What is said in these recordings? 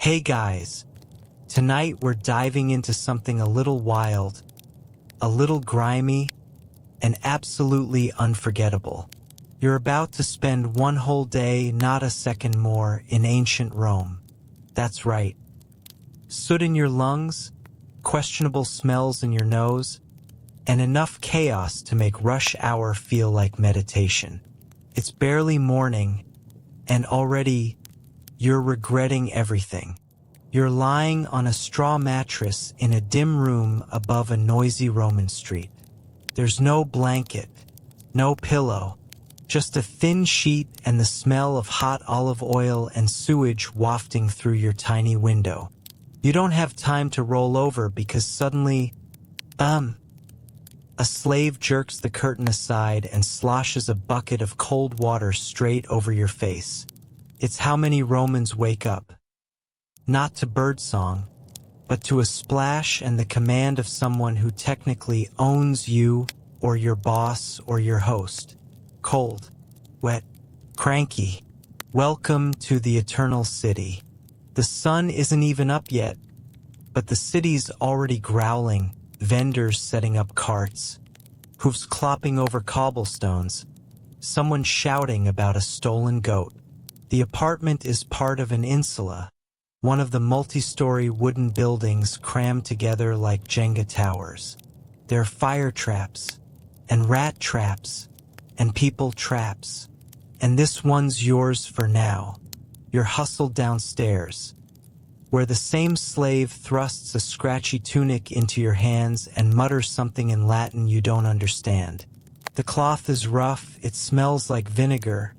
Hey guys, tonight we're diving into something a little wild, a little grimy, and absolutely unforgettable. You're about to spend one whole day, not a second more, in ancient Rome. That's right. Soot in your lungs, questionable smells in your nose, and enough chaos to make rush hour feel like meditation. It's barely morning, and already you're regretting everything. You're lying on a straw mattress in a dim room above a noisy Roman street. There's no blanket, no pillow, just a thin sheet and the smell of hot olive oil and sewage wafting through your tiny window. You don't have time to roll over because suddenly, a slave jerks the curtain aside and sloshes a bucket of cold water straight over your face. It's how many Romans wake up. Not to birdsong, but to a splash and the command of someone who technically owns you or your boss or your host. Cold, wet, cranky. Welcome to the Eternal City. The sun isn't even up yet, but the city's already growling, vendors setting up carts, hooves clopping over cobblestones, someone shouting about a stolen goat. The apartment is part of an insula, one of the multi-story wooden buildings crammed together like Jenga towers. There are fire traps, and rat traps, and people traps. And this one's yours for now. You're hustled downstairs, where the same slave thrusts a scratchy tunic into your hands and mutters something in Latin you don't understand. The cloth is rough, it smells like vinegar,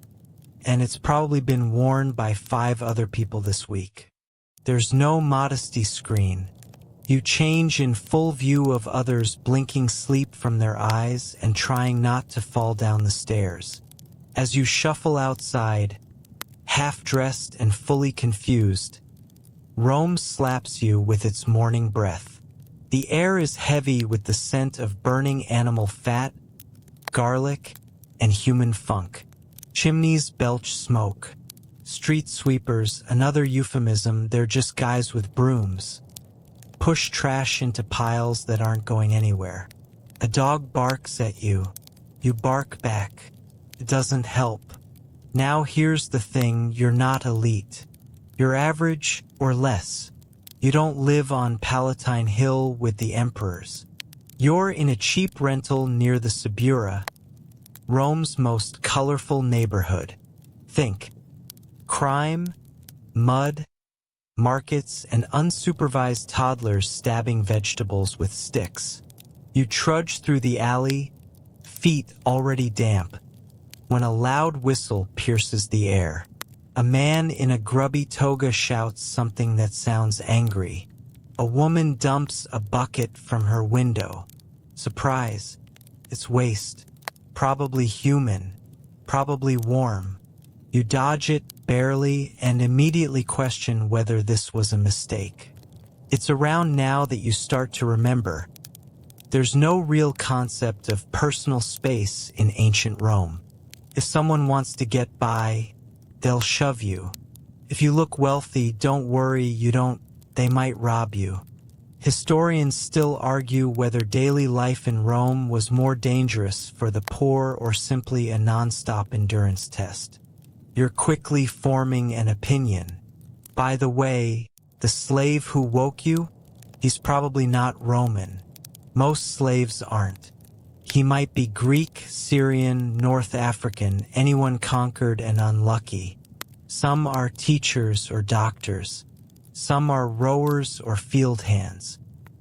and it's probably been worn by 5 other people this week. There's no modesty screen. You change in full view of others blinking sleep from their eyes and trying not to fall down the stairs. As you shuffle outside, half-dressed and fully confused, Rome slaps you with its morning breath. The air is heavy with the scent of burning animal fat, garlic, and human funk. Chimneys belch smoke. Street sweepers, another euphemism, they're just guys with brooms, push trash into piles that aren't going anywhere. A dog barks at you. You bark back. It doesn't help. Now here's the thing, you're not elite. You're average or less. You don't live on Palatine Hill with the emperors. You're in a cheap rental near the Subura, Rome's most colorful neighborhood. Think crime, mud, markets, and unsupervised toddlers stabbing vegetables with sticks. You trudge through the alley, feet already damp, when a loud whistle pierces the air. A man in a grubby toga shouts something that sounds angry. A woman dumps a bucket from her window. Surprise, it's waste. Probably human, probably warm. You dodge it barely and immediately question whether this was a mistake. It's around now that you start to remember. There's no real concept of personal space in ancient Rome. If someone wants to get by, they'll shove you. If you look wealthy, don't worry, they might rob you. Historians still argue whether daily life in Rome was more dangerous for the poor or simply a non-stop endurance test. You're quickly forming an opinion. By the way, the slave who woke you, he's probably not Roman. Most slaves aren't. He might be Greek, Syrian, North African, anyone conquered and unlucky. Some are teachers or doctors. Some are rowers or field hands.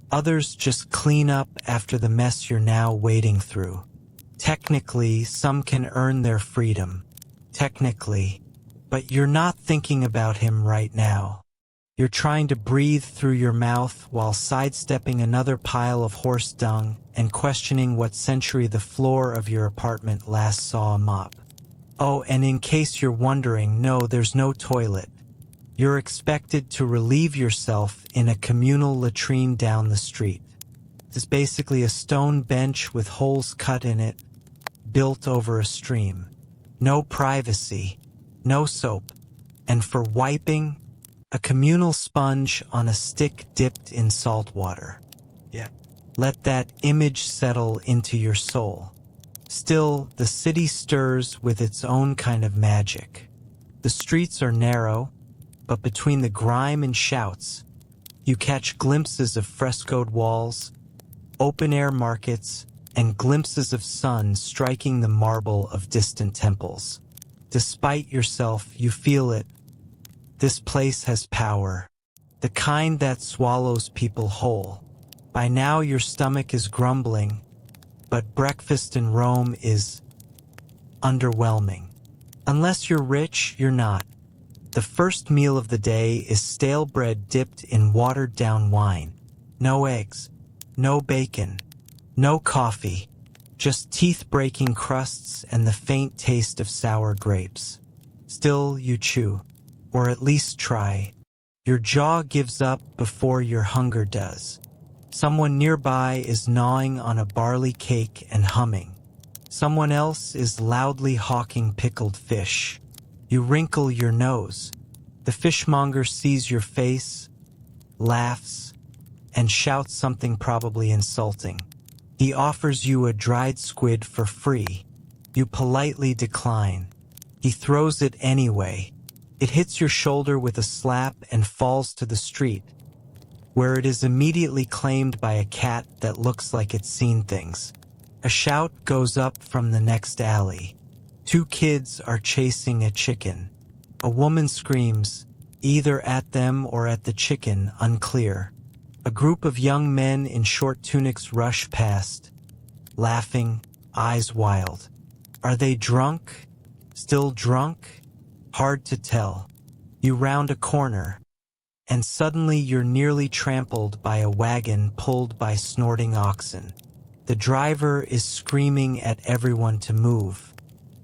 Others just clean up after the mess you're now wading through. Technically, some can earn their freedom. Technically. But you're not thinking about him right now. You're trying to breathe through your mouth while sidestepping another pile of horse dung and questioning what century the floor of your apartment last saw a mop. Oh, and in case you're wondering, no, there's no toilet. You're expected to relieve yourself in a communal latrine down the street. It's basically a stone bench with holes cut in it, built over a stream. No privacy, no soap, and for wiping, A communal sponge on a stick dipped in salt water. Yeah. Let that image settle into your soul. Still, the city stirs with its own kind of magic. The streets are narrow, but between the grime and shouts, you catch glimpses of frescoed walls, open-air markets, and glimpses of sun striking the marble of distant temples. Despite yourself, you feel it. This place has power, the kind that swallows people whole. By now your stomach is grumbling, but breakfast in Rome is underwhelming. Unless you're rich, you're not. The first meal of the day is stale bread dipped in watered-down wine. No eggs, no bacon, no coffee, just teeth-breaking crusts and the faint taste of sour grapes. Still, you chew, or at least try. Your jaw gives up before your hunger does. Someone nearby is gnawing on a barley cake and humming. Someone else is loudly hawking pickled fish. You wrinkle your nose. The fishmonger sees your face, laughs, and shouts something probably insulting. He offers you a dried squid for free. You politely decline. He throws it anyway. It hits your shoulder with a slap and falls to the street, where it is immediately claimed by a cat that looks like it's seen things. A shout goes up from the next alley. 2 kids are chasing a chicken. A woman screams, either at them or at the chicken, unclear. A group of young men in short tunics rush past, laughing, eyes wild. Are they drunk? Still drunk? Hard to tell. You round a corner, and suddenly you're nearly trampled by a wagon pulled by snorting oxen. The driver is screaming at everyone to move.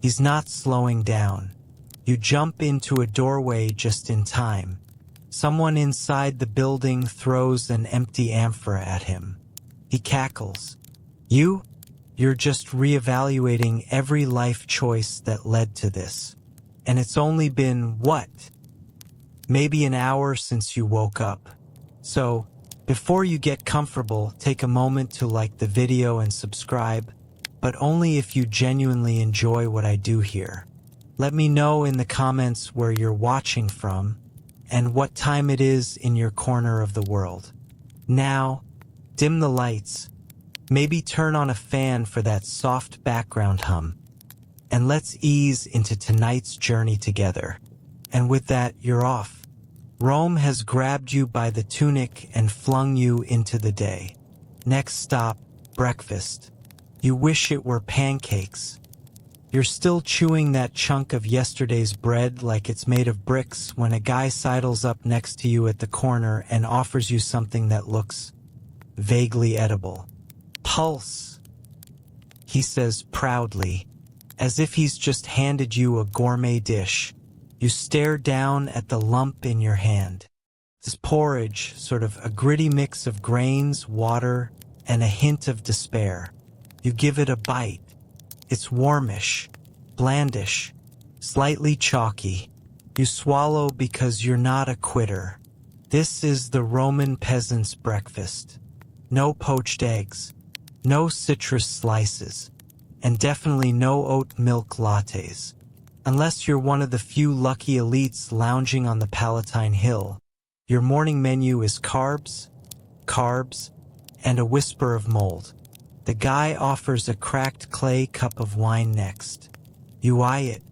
He's not slowing down. You jump into a doorway just in time. Someone inside the building throws an empty amphora at him. He cackles. You're just reevaluating every life choice that led to this. And it's only been, what? Maybe an hour since you woke up. So, before you get comfortable, take a moment to like the video and subscribe, but only if you genuinely enjoy what I do here. Let me know in the comments where you're watching from and what time it is in your corner of the world. Now, dim the lights. Maybe turn on a fan for that soft background hum. And let's ease into tonight's journey together. And with that, you're off. Rome has grabbed you by the tunic and flung you into the day. Next stop, breakfast. You wish it were pancakes. You're still chewing that chunk of yesterday's bread like it's made of bricks when a guy sidles up next to you at the corner and offers you something that looks vaguely edible. Pulse, he says proudly, as if he's just handed you a gourmet dish. You stare down at the lump in your hand. This porridge, sort of a gritty mix of grains, water, and a hint of despair. You give it a bite. It's warmish, blandish, slightly chalky. You swallow because you're not a quitter. This is the Roman peasant's breakfast. No poached eggs, no citrus slices, and definitely no oat milk lattes. Unless you're one of the few lucky elites lounging on the Palatine Hill, your morning menu is carbs, and a whisper of mold. The guy offers a cracked clay cup of wine next. You eye it.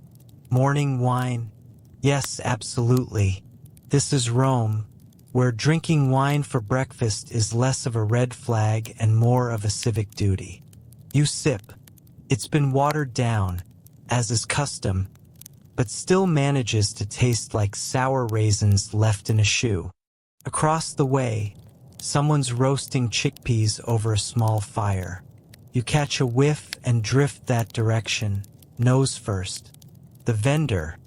Morning wine? Yes, absolutely. This is Rome, where drinking wine for breakfast is less of a red flag and more of a civic duty. You sip. It's been watered down, as is custom, but still manages to taste like sour raisins left in a shoe. Across the way, someone's roasting chickpeas over a small fire. You catch a whiff and drift that direction, nose first. The vendor,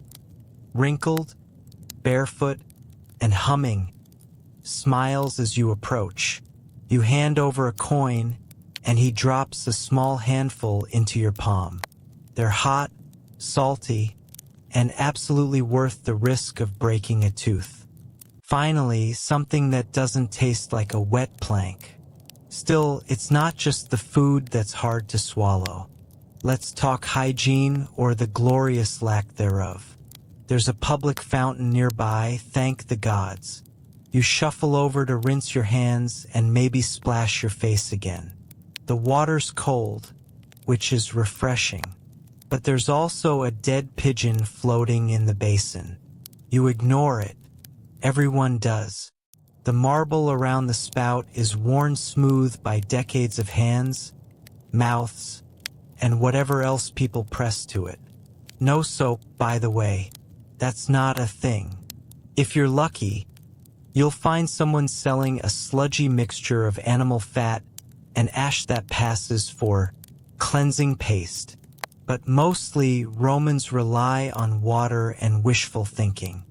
wrinkled, barefoot, and humming, smiles as you approach. You hand over a coin, and he drops a small handful into your palm. They're hot, salty, and absolutely worth the risk of breaking a tooth. Finally, something that doesn't taste like a wet plank. Still, it's not just the food that's hard to swallow. Let's talk hygiene, or the glorious lack thereof. There's a public fountain nearby, thank the gods. You shuffle over to rinse your hands and maybe splash your face again. The water's cold, which is refreshing. But there's also a dead pigeon floating in the basin. You ignore it. Everyone does. The marble around the spout is worn smooth by decades of hands, mouths, and whatever else people press to it. No soap, by the way. That's not a thing. If you're lucky, you'll find someone selling a sludgy mixture of animal fat and ash that passes for cleansing paste. But mostly, Romans rely on water and wishful thinking.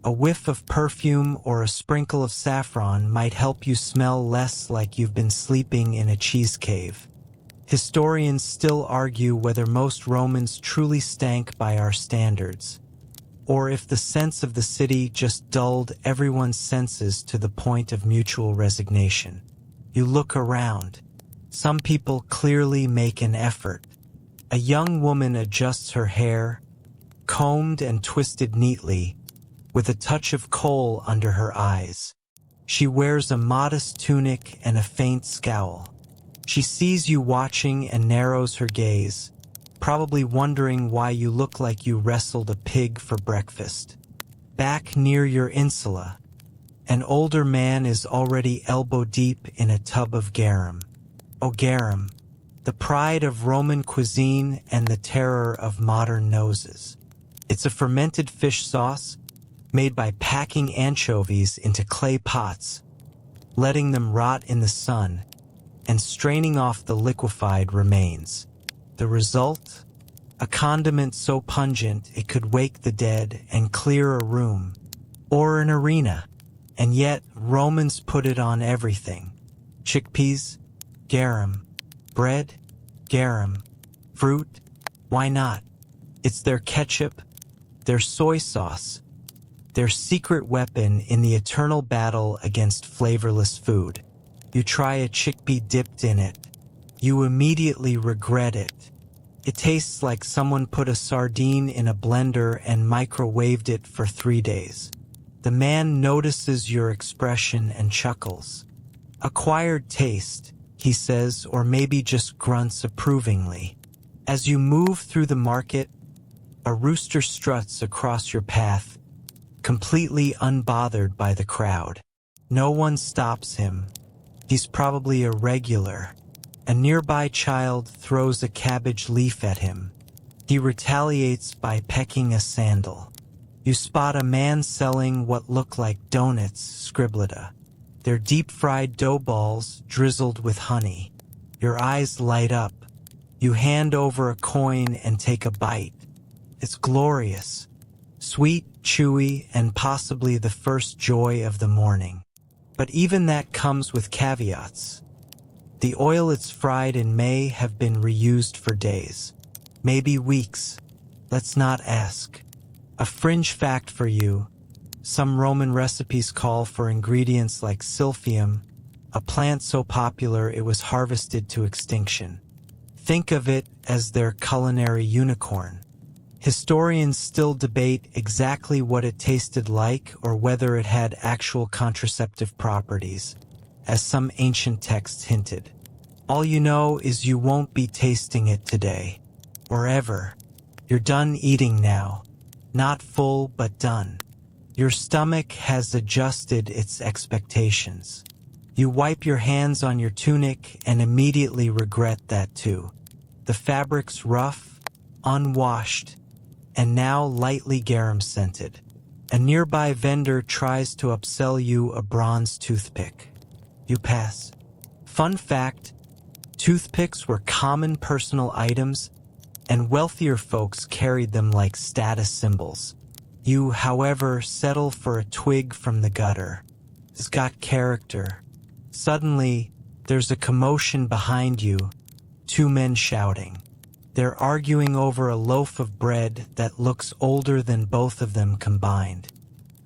A whiff of perfume or a sprinkle of saffron might help you smell less like you've been sleeping in a cheese cave. Historians still argue whether most Romans truly stank by our standards, or if the sense of the city just dulled everyone's senses to the point of mutual resignation. You look around. Some people clearly make an effort. A young woman adjusts her hair, combed and twisted neatly, with a touch of kohl under her eyes. She wears a modest tunic and a faint scowl. She sees you watching and narrows her gaze, probably wondering why you look like you wrestled a pig for breakfast. Back near your insula, an older man is already elbow-deep in a tub of garum. Oh, garum, the pride of Roman cuisine and the terror of modern noses. It's a fermented fish sauce made by packing anchovies into clay pots, letting them rot in the sun, and straining off the liquefied remains. The result? A condiment so pungent it could wake the dead and clear a room, or an arena. And yet, Romans put it on everything. Chickpeas? Garum. Bread? Garum. Fruit? Why not? It's their ketchup, their soy sauce, their secret weapon in the eternal battle against flavorless food. You try a chickpea dipped in it. You immediately regret it. It tastes like someone put a sardine in a blender and microwaved it for 3 days. The man notices your expression and chuckles. Acquired taste, he says, or maybe just grunts approvingly. As you move through the market, a rooster struts across your path, completely unbothered by the crowd. No one stops him. He's probably a regular. A nearby child throws a cabbage leaf at him. He retaliates by pecking a sandal. You spot a man selling what look like donuts, scriblata. They're deep-fried dough balls drizzled with honey. Your eyes light up. You hand over a coin and take a bite. It's glorious. Sweet, chewy, and possibly the first joy of the morning. But even that comes with caveats. The oil it's fried in may have been reused for days, maybe weeks. Let's not ask. A fringe fact for you: some Roman recipes call for ingredients like silphium, a plant so popular it was harvested to extinction. Think of it as their culinary unicorn. Historians still debate exactly what it tasted like or whether it had actual contraceptive properties, as some ancient texts hinted. All you know is you won't be tasting it today, or ever. You're done eating now. Not full, but done. Your stomach has adjusted its expectations. You wipe your hands on your tunic and immediately regret that too. The fabric's rough, unwashed, and now lightly garum-scented. A nearby vendor tries to upsell you a bronze toothpick. You pass. Fun fact, toothpicks were common personal items, and wealthier folks carried them like status symbols. You, however, settle for a twig from the gutter. It's got character. Suddenly, there's a commotion behind you, 2 men shouting. They're arguing over a loaf of bread that looks older than both of them combined.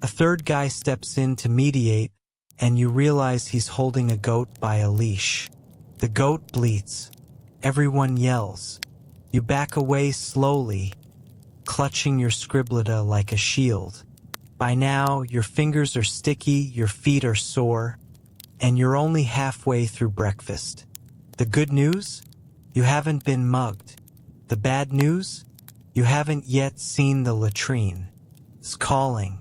A third guy steps in to mediate, and you realize he's holding a goat by a leash. The goat bleats. Everyone yells. You back away slowly, clutching your scribletta like a shield. By now, your fingers are sticky, your feet are sore, and you're only halfway through breakfast. The good news? You haven't been mugged. The bad news? You haven't yet seen the latrine. It's calling.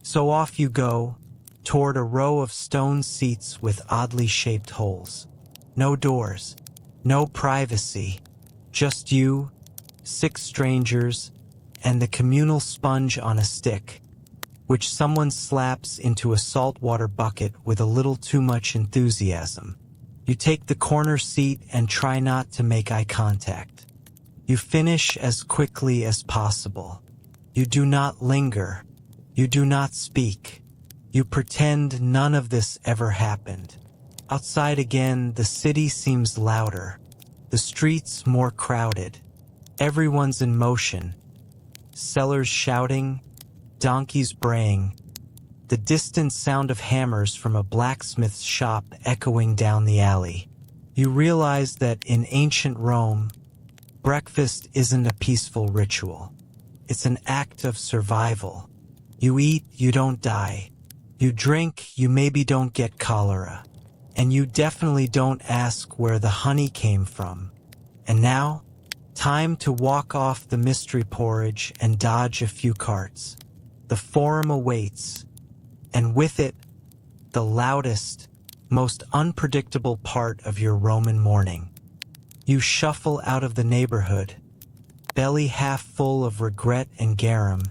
So off you go, toward a row of stone seats with oddly shaped holes. No doors, no privacy, just you, 6 strangers, and the communal sponge on a stick, which someone slaps into a saltwater bucket with a little too much enthusiasm. You take the corner seat and try not to make eye contact. You finish as quickly as possible. You do not linger. You do not speak. You pretend none of this ever happened. Outside again, the city seems louder. The streets more crowded. Everyone's in motion. Sellers shouting, donkeys braying, the distant sound of hammers from a blacksmith's shop echoing down the alley. You realize that in ancient Rome, breakfast isn't a peaceful ritual. It's an act of survival. You eat, you don't die. You drink, you maybe don't get cholera. And you definitely don't ask where the honey came from. And now, time to walk off the mystery porridge and dodge a few carts. The forum awaits, and with it, the loudest, most unpredictable part of your Roman morning. You shuffle out of the neighborhood, belly half full of regret and garum,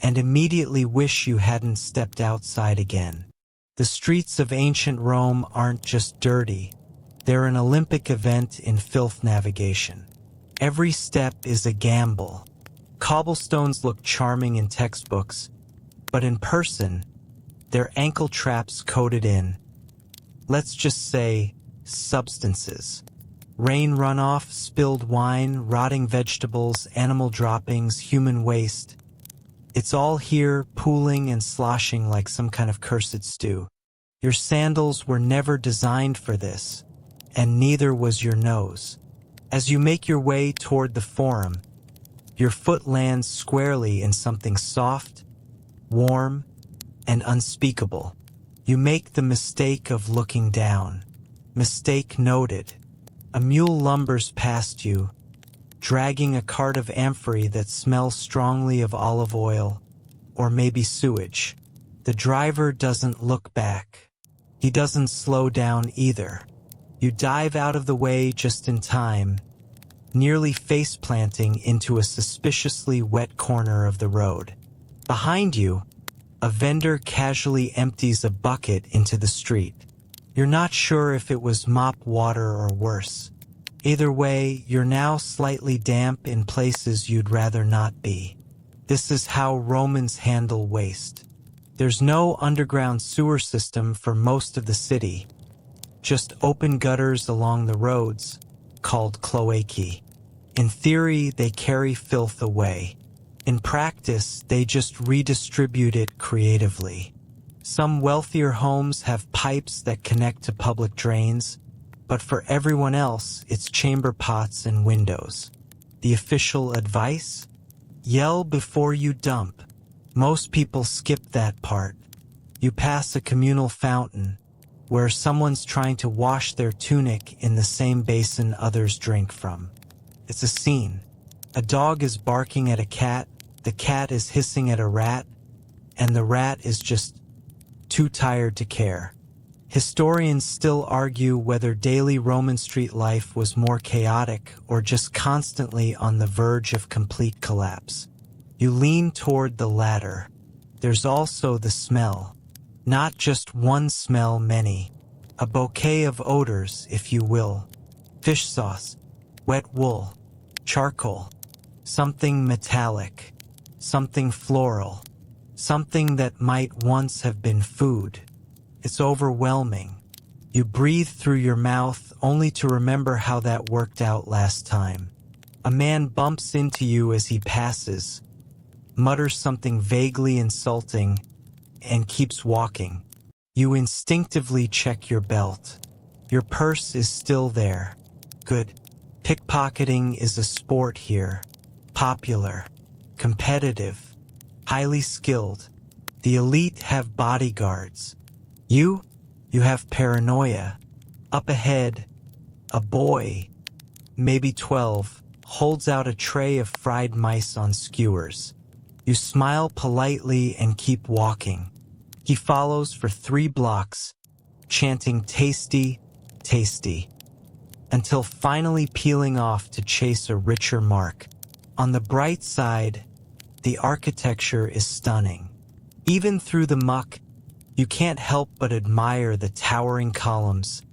and immediately wish you hadn't stepped outside again. The streets of ancient Rome aren't just dirty, they're an Olympic event in filth navigation. Every step is a gamble. Cobblestones look charming in textbooks, but in person, they're ankle traps coated in, let's just say, substances. Rain runoff, spilled wine, rotting vegetables, animal droppings, human waste. It's all here, pooling and sloshing like some kind of cursed stew. Your sandals were never designed for this, and neither was your nose. As you make your way toward the forum, your foot lands squarely in something soft, warm, and unspeakable. You make the mistake of looking down. Mistake noted. A mule lumbers past you, dragging a cart of amphory that smells strongly of olive oil, or maybe sewage. The driver doesn't look back. He doesn't slow down either. You dive out of the way just in time, nearly face-planting into a suspiciously wet corner of the road. Behind you, a vendor casually empties a bucket into the street. You're not sure if it was mop water or worse. Either way, you're now slightly damp in places you'd rather not be. This is how Romans handle waste. There's no underground sewer system for most of the city, just open gutters along the roads, called cloacae. In theory, they carry filth away. In practice, they just redistribute it creatively. Some wealthier homes have pipes that connect to public drains, but for everyone else, it's chamber pots and windows. The official advice? Yell before you dump. Most people skip that part. You pass a communal fountain, where someone's trying to wash their tunic in the same basin others drink from. It's a scene. A dog is barking at a cat, the cat is hissing at a rat, and the rat is just too tired to care. Historians still argue whether daily Roman street life was more chaotic or just constantly on the verge of complete collapse. You lean toward the latter. There's also the smell. Not just one smell, many. A bouquet of odors, if you will. Fish sauce, wet wool, charcoal, something metallic, something floral, something that might once have been food. It's overwhelming. You breathe through your mouth only to remember how that worked out last time. A man bumps into you as he passes, mutters something vaguely insulting, and keeps walking. You instinctively check your belt. Your purse is still there. Good. Pickpocketing is a sport here. Popular. Competitive. Highly skilled. The elite have bodyguards. You have paranoia. Up ahead, a boy, maybe 12, holds out a tray of fried mice on skewers. You smile politely and keep walking. He follows for 3 blocks, chanting tasty, tasty, until finally peeling off to chase a richer mark. On the bright side, the architecture is stunning. Even through the muck, you can't help but admire the towering columns,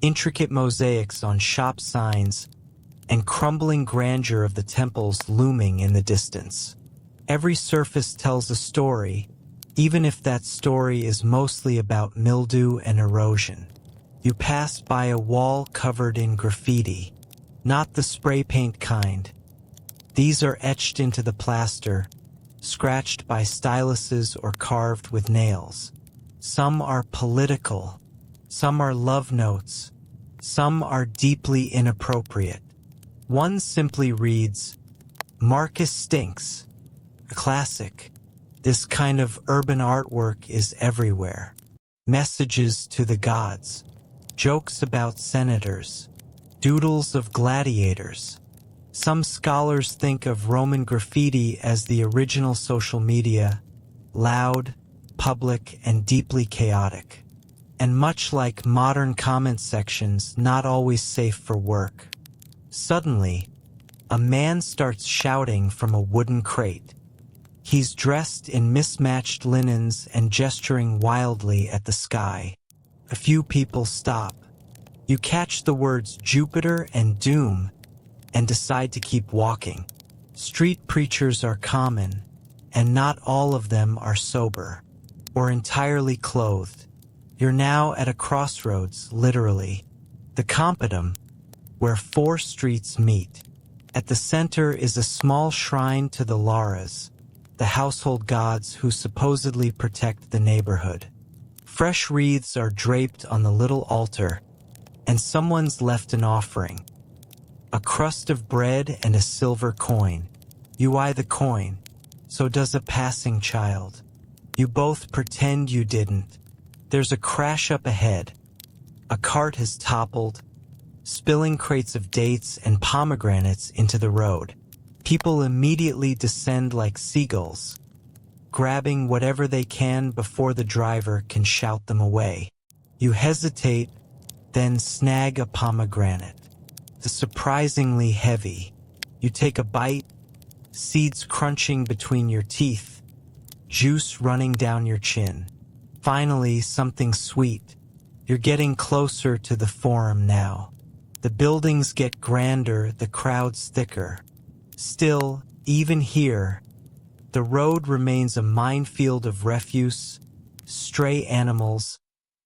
intricate mosaics on shop signs, and crumbling grandeur of the temples looming in the distance. Every surface tells a story, even if that story is mostly about mildew and erosion. You pass by a wall covered in graffiti, not the spray paint kind. These are etched into the plaster, scratched by styluses or carved with nails. Some are political, some are love notes, some are deeply inappropriate. One simply reads, "Marcus stinks." A classic. This kind of urban artwork is everywhere. Messages to the gods, jokes about senators, doodles of gladiators. Some scholars think of Roman graffiti as the original social media, loud, public, and deeply chaotic. And much like modern comment sections, not always safe for work. Suddenly, a man starts shouting from a wooden crate. He's dressed in mismatched linens and gesturing wildly at the sky. A few people stop. You catch the words Jupiter and Doom and decide to keep walking. Street preachers are common, and not all of them are sober or entirely clothed. You're now at a crossroads, literally. The Compitum, where 4 streets meet. At the center is a small shrine to the Laras, the household gods who supposedly protect the neighborhood. Fresh wreaths are draped on the little altar, and someone's left an offering. A crust of bread and a silver coin. You eye the coin, so does a passing child. You both pretend you didn't. There's a crash up ahead. A cart has toppled, spilling crates of dates and pomegranates into the road. People immediately descend like seagulls, grabbing whatever they can before the driver can shout them away. You hesitate, then snag a pomegranate. It's surprisingly heavy. You take a bite, seeds crunching between your teeth, juice running down your chin. Finally, something sweet. You're getting closer to the Forum now. The buildings get grander, the crowds thicker. Still, even here, the road remains a minefield of refuse, stray animals,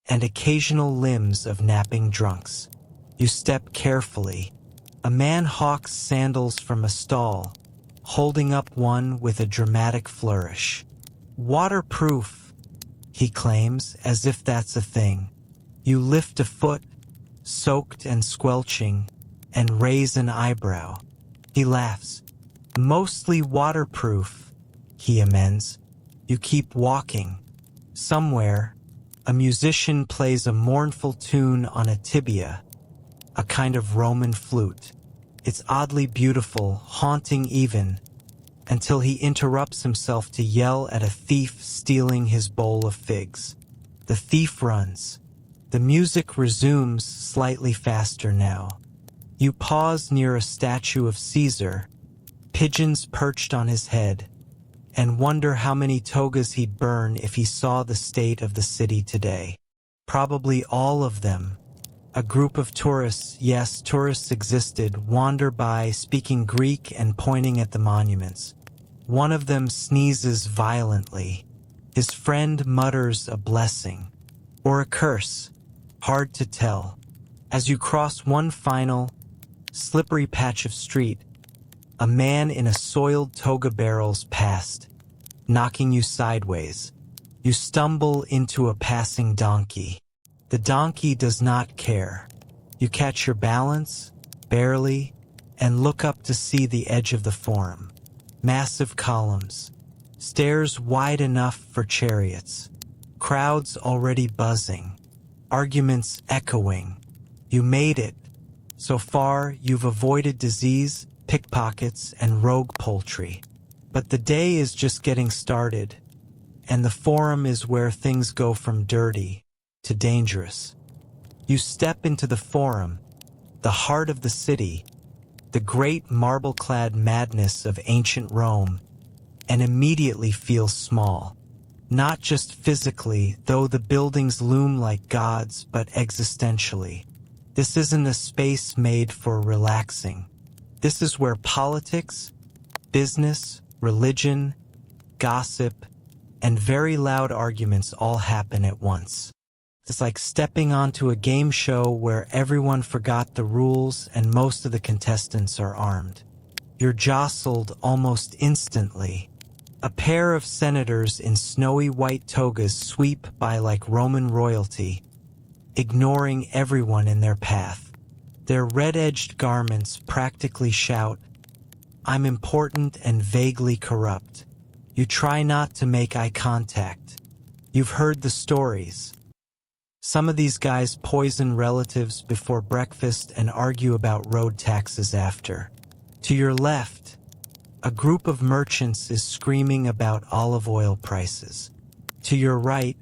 and occasional limbs of napping drunks. You step carefully. A man hawks sandals from a stall, holding up one with a dramatic flourish. Waterproof, he claims, as if that's a thing. You lift a foot, soaked and squelching, and raise an eyebrow. He laughs. Mostly waterproof, he amends. You keep walking. Somewhere, a musician plays a mournful tune on a tibia, a kind of Roman flute. It's oddly beautiful, haunting even, until he interrupts himself to yell at a thief stealing his bowl of figs. The thief runs. The music resumes slightly faster now. You pause near a statue of Caesar, pigeons perched on his head, and wonder how many togas he'd burn if he saw the state of the city today. Probably all of them. A group of tourists, yes, tourists existed, wander by, speaking Greek and pointing at the monuments. One of them sneezes violently. His friend mutters a blessing. Or a curse. Hard to tell. As you cross one final, slippery patch of street, a man in a soiled toga barrels past, knocking you sideways. You stumble into a passing donkey. The donkey does not care. You catch your balance, barely, and look up to see the edge of the forum. Massive columns. Stairs wide enough for chariots. Crowds already buzzing. Arguments echoing. You made it. So far, you've avoided disease, pickpockets, and rogue poultry. But the day is just getting started, and the forum is where things go from dirty to dangerous. You step into the forum, the heart of the city, the great marble-clad madness of ancient Rome, and immediately feel small. Not just physically, though the buildings loom like gods, but existentially. This isn't a space made for relaxing. This is where politics, business, religion, gossip, and very loud arguments all happen at once. It's like stepping onto a game show where everyone forgot the rules and most of the contestants are armed. You're jostled almost instantly. A pair of senators in snowy white togas sweep by like Roman royalty, ignoring everyone in their path. Their red-edged garments practically shout, "I'm important and vaguely corrupt." You try not to make eye contact. You've heard the stories. Some of these guys poison relatives before breakfast and argue about road taxes after. To your left, a group of merchants is screaming about olive oil prices. To your right,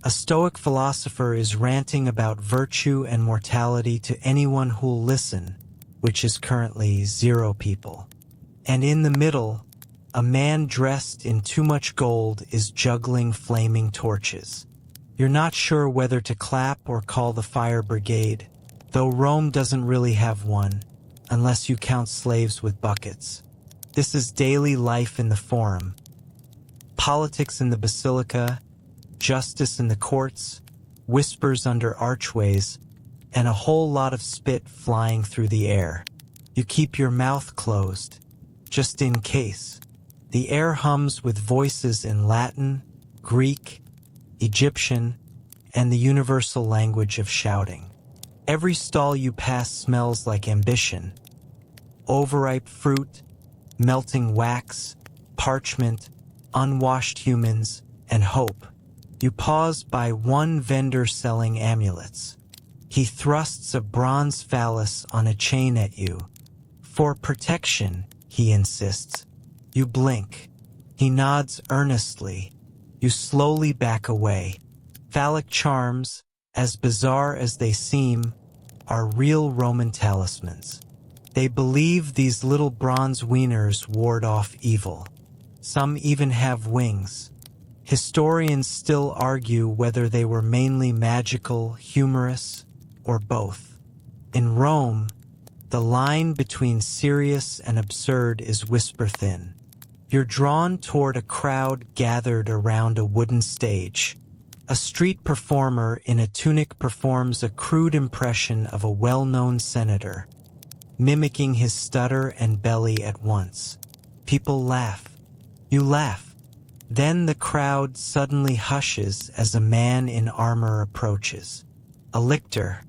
a stoic philosopher is ranting about virtue and mortality to anyone who'll listen, which is currently 0 people. And in the middle, a man dressed in too much gold is juggling flaming torches. You're not sure whether to clap or call the fire brigade, though Rome doesn't really have one, unless you count slaves with buckets. This is daily life in the forum. Politics in the basilica, justice in the courts, whispers under archways, and a whole lot of spit flying through the air. You keep your mouth closed, just in case. The air hums with voices in Latin, Greek, Egyptian, and the universal language of shouting. Every stall you pass smells like ambition. Overripe fruit, melting wax, parchment, unwashed humans, and hope. You pause by one vendor selling amulets. He thrusts a bronze phallus on a chain at you. For protection, he insists. You blink. He nods earnestly. You slowly back away. Phallic charms, as bizarre as they seem, are real Roman talismans. They believe these little bronze wieners ward off evil. Some even have wings. Historians still argue whether they were mainly magical, humorous, or both. In Rome, the line between serious and absurd is whisper thin. You're drawn toward a crowd gathered around a wooden stage. A street performer in a tunic performs a crude impression of a well-known senator, mimicking his stutter and belly at once. People laugh. You laugh. Then the crowd suddenly hushes as a man in armor approaches. A lictor,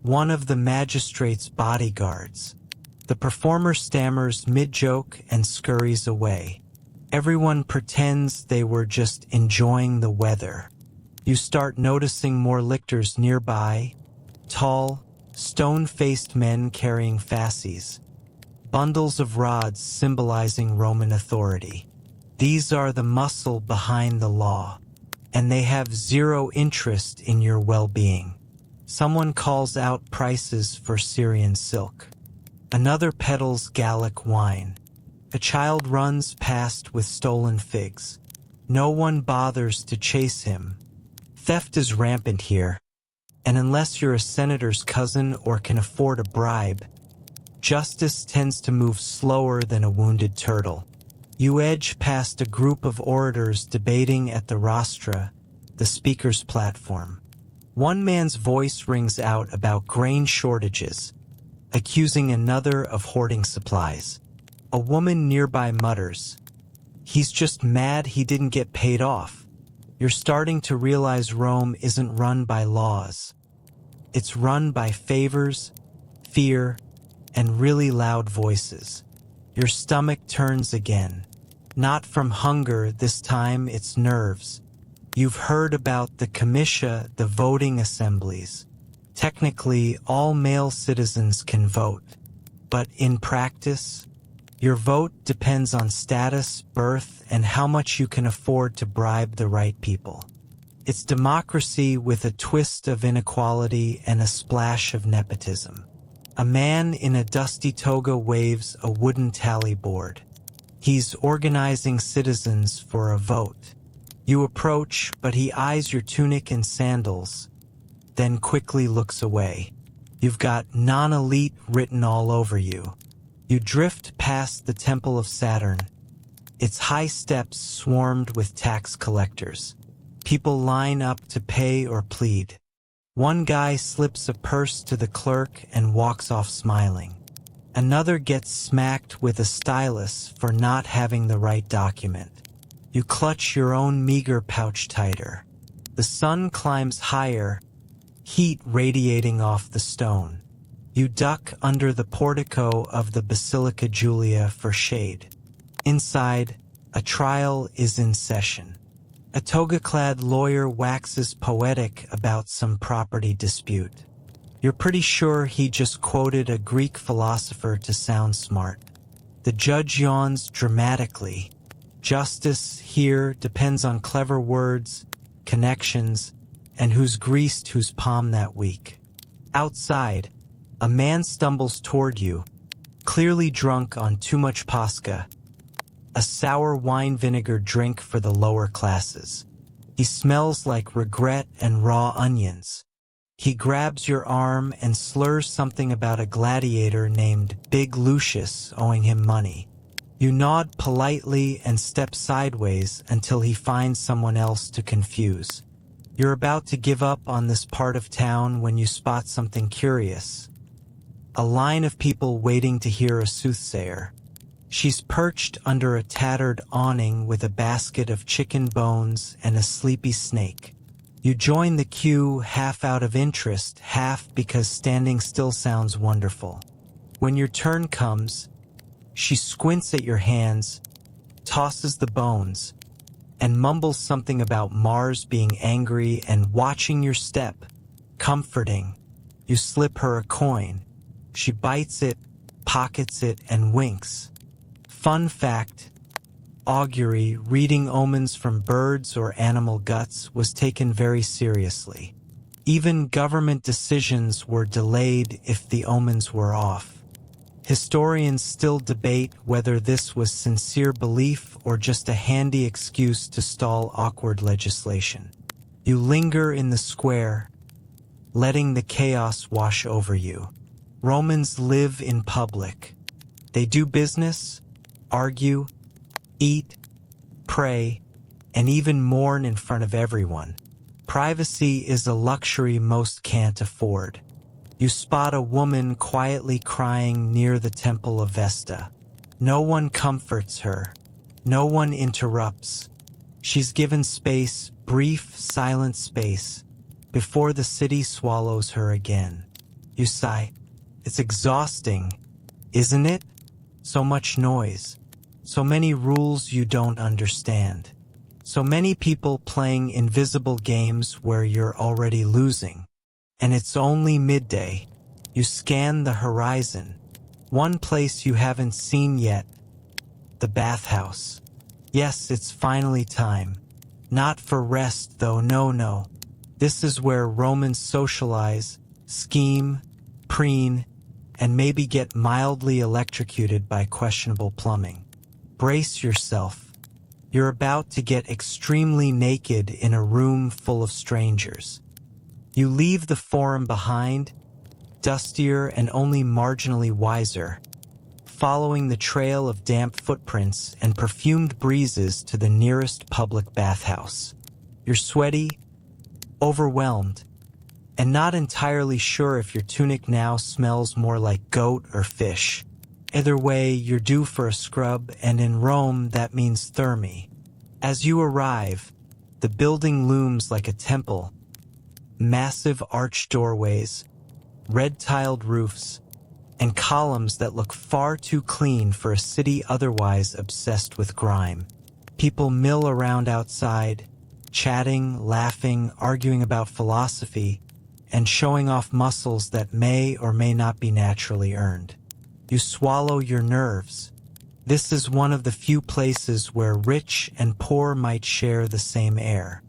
one of the magistrate's bodyguards. The performer stammers mid-joke and scurries away. Everyone pretends they were just enjoying the weather. You start noticing more lictors nearby, tall, stone-faced men carrying fasces, bundles of rods symbolizing Roman authority. These are the muscle behind the law, and they have 0 interest in your well-being. Someone calls out prices for Syrian silk. Another peddles Gallic wine. A child runs past with stolen figs. No one bothers to chase him. Theft is rampant here, and unless you're a senator's cousin or can afford a bribe, justice tends to move slower than a wounded turtle. You edge past a group of orators debating at the rostra, the speaker's platform. One man's voice rings out about grain shortages, accusing another of hoarding supplies. A woman nearby mutters, "He's just mad he didn't get paid off." You're starting to realize Rome isn't run by laws. It's run by favors, fear, and really loud voices. Your stomach turns again. Not from hunger, this time it's nerves. You've heard about the comitia, the voting assemblies. Technically, all male citizens can vote. But in practice, your vote depends on status, birth, and how much you can afford to bribe the right people. It's democracy with a twist of inequality and a splash of nepotism. A man in a dusty toga waves a wooden tally board. He's organizing citizens for a vote. You approach, but he eyes your tunic and sandals, then quickly looks away. You've got non-elite written all over you. You drift past the Temple of Saturn. Its high steps swarmed with tax collectors. People line up to pay or plead. One guy slips a purse to the clerk and walks off smiling. Another gets smacked with a stylus for not having the right document. You clutch your own meager pouch tighter. The sun climbs higher, heat radiating off the stone. You duck under the portico of the Basilica Julia for shade. Inside, a trial is in session. A toga-clad lawyer waxes poetic about some property dispute. You're pretty sure he just quoted a Greek philosopher to sound smart. The judge yawns dramatically. Justice here depends on clever words, connections, and who's greased whose palm that week. Outside, a man stumbles toward you, clearly drunk on too much pasca, a sour wine vinegar drink for the lower classes. He smells like regret and raw onions. He grabs your arm and slurs something about a gladiator named Big Lucius owing him money. You nod politely and step sideways until he finds someone else to confuse. You're about to give up on this part of town when you spot something curious. A line of people waiting to hear a soothsayer. She's perched under a tattered awning with a basket of chicken bones and a sleepy snake. You join the queue half out of interest, half because standing still sounds wonderful. When your turn comes, she squints at your hands, tosses the bones, and mumbles something about Mars being angry and watching your step. Comforting. You slip her a coin. She bites it, pockets it, and winks. Fun fact, augury, reading omens from birds or animal guts, was taken very seriously. Even government decisions were delayed if the omens were off. Historians still debate whether this was sincere belief or just a handy excuse to stall awkward legislation. You linger in the square, letting the chaos wash over you. Romans live in public. They do business, argue, eat, pray, and even mourn in front of everyone. Privacy is a luxury most can't afford. You spot a woman quietly crying near the Temple of Vesta. No one comforts her. No one interrupts. She's given space, brief, silent space, before the city swallows her again. You sigh. It's exhausting, isn't it? So much noise. So many rules you don't understand. So many people playing invisible games where you're already losing. And it's only midday. You scan the horizon. One place you haven't seen yet. The bathhouse. Yes, it's finally time. Not for rest, though, no. This is where Romans socialize, scheme, preen, and maybe get mildly electrocuted by questionable plumbing. Brace yourself. You're about to get extremely naked in a room full of strangers. You leave the forum behind, dustier and only marginally wiser, following the trail of damp footprints and perfumed breezes to the nearest public bathhouse. You're sweaty, overwhelmed, and not entirely sure if your tunic now smells more like goat or fish. Either way, you're due for a scrub, and in Rome that means thermi. As you arrive, The building looms like a temple. Massive arched doorways, red-tiled roofs, and columns that look far too clean for a city otherwise obsessed with grime. People mill around outside, chatting, laughing, arguing about philosophy, and showing off muscles that may or may not be naturally earned. You swallow your nerves. This is one of the few places where rich and poor might share the same air.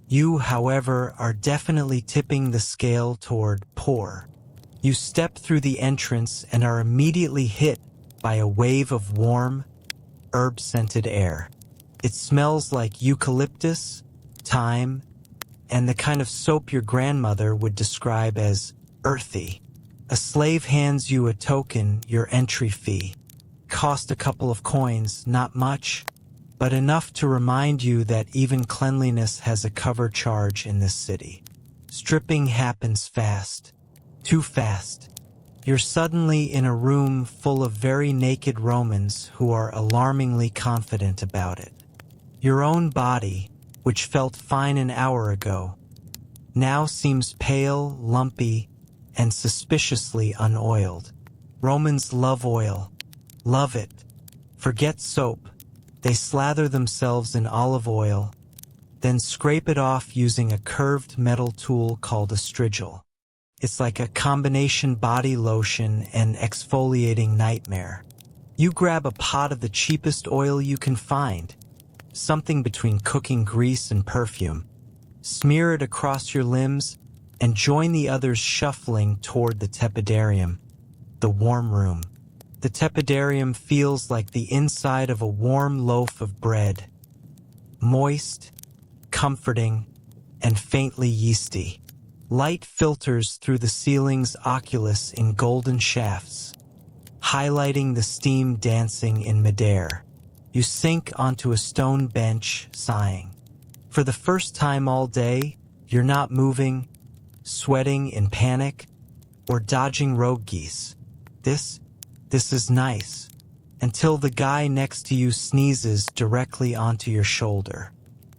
You, however, are definitely tipping the scale toward poor. You step through the entrance and are immediately hit by a wave of warm, herb-scented air. It smells like eucalyptus, thyme, and the kind of soap your grandmother would describe as earthy. A slave hands you a token, your entry fee. Cost a couple of coins, not much, but enough to remind you that even cleanliness has a cover charge in this city. Stripping happens fast. Too fast. You're suddenly in a room full of very naked Romans who are alarmingly confident about it. Your own body, which felt fine an hour ago, now seems pale, lumpy, and suspiciously unoiled. Romans love oil. Love it. Forget soap. They slather themselves in olive oil, then scrape it off using a curved metal tool called a strigil. It's like a combination body lotion and exfoliating nightmare. You grab a pot of the cheapest oil you can find, something between cooking grease and perfume. Smear it across your limbs and join the others shuffling toward the tepidarium, the warm room. The tepidarium feels like the inside of a warm loaf of bread. Moist, comforting, and faintly yeasty. Light filters through the ceiling's oculus in golden shafts, highlighting the steam dancing in midair. You sink onto a stone bench, sighing. For the first time all day, you're not moving, sweating in panic, or dodging rogue geese. This is nice, until the guy next to you sneezes directly onto your shoulder.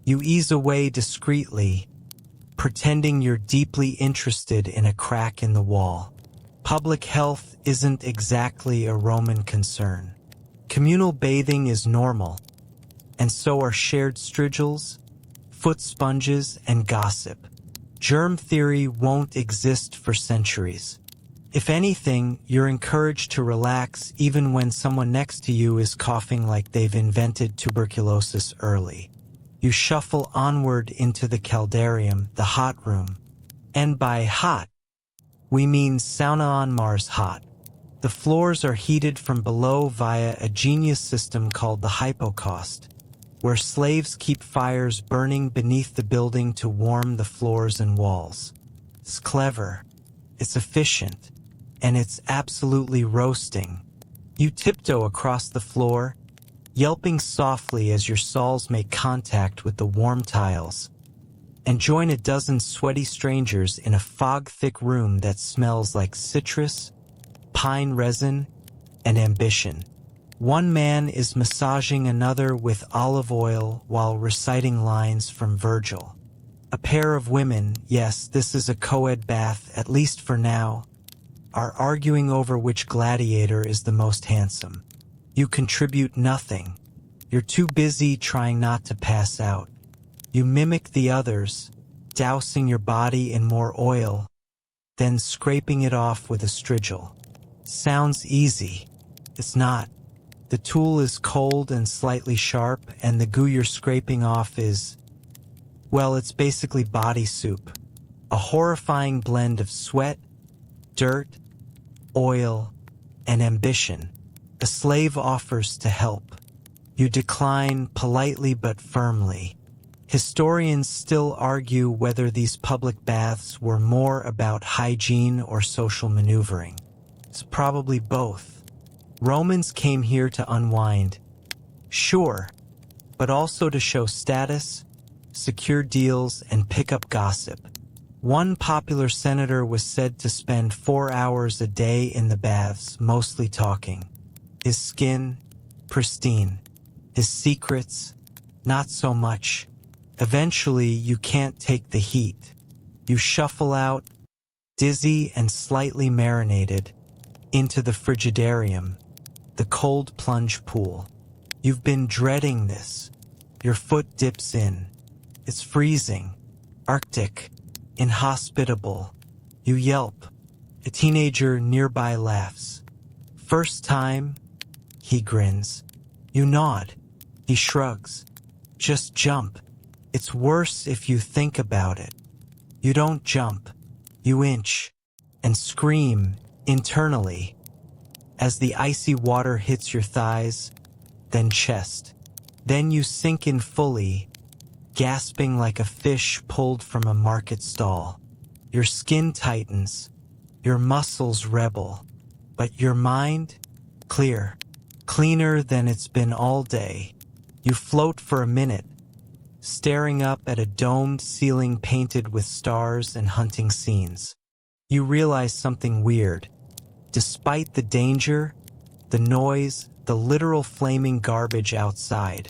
You ease away discreetly, pretending you're deeply interested in a crack in the wall. Public health isn't exactly a Roman concern. Communal bathing is normal, and so are shared strigils, foot sponges, and gossip. Germ theory won't exist for centuries. If anything, you're encouraged to relax even when someone next to you is coughing like they've invented tuberculosis early. You shuffle onward into the caldarium, the hot room. And by hot, we mean sauna on Mars hot. The floors are heated from below via a genius system called the hypocaust, where slaves keep fires burning beneath the building to warm the floors and walls. It's clever, it's efficient, and it's absolutely roasting. You tiptoe across the floor, yelping softly as your soles make contact with the warm tiles, and join a dozen sweaty strangers in a fog-thick room that smells like citrus, pine resin, and ambition. One man is massaging another with olive oil while reciting lines from Virgil. A pair of women, yes, this is a co-ed bath, at least for now, are arguing over which gladiator is the most handsome. You contribute nothing. You're too busy trying not to pass out. You mimic the others, dousing your body in more oil, then scraping it off with a strigil. Sounds easy. It's not. The tool is cold and slightly sharp, and the goo you're scraping off is, well, it's basically body soup. A horrifying blend of sweat, dirt, oil, and ambition. A slave offers to help. You decline politely but firmly. Historians still argue whether these public baths were more about hygiene or social maneuvering. It's probably both. Romans came here to unwind, sure, but also to show status, secure deals, and pick up gossip. One popular senator was said to spend 4 hours a day in the baths, mostly talking. His skin, pristine. His secrets, not so much. Eventually, you can't take the heat. You shuffle out, dizzy and slightly marinated, into the frigidarium, the cold plunge pool. You've been dreading this. Your foot dips in. It's freezing, arctic, inhospitable. You yelp. A teenager nearby laughs. First time? He grins. You nod. He shrugs. Just jump. It's worse if you think about it. You don't jump. You inch and scream internally as the icy water hits your thighs, then chest. Then you sink in fully, gasping like a fish pulled from a market stall. Your skin tightens, your muscles rebel, but your mind, clear, cleaner than it's been all day. You float for a minute, staring up at a domed ceiling painted with stars and hunting scenes. You realize something weird. Despite the danger, the noise, the literal flaming garbage outside,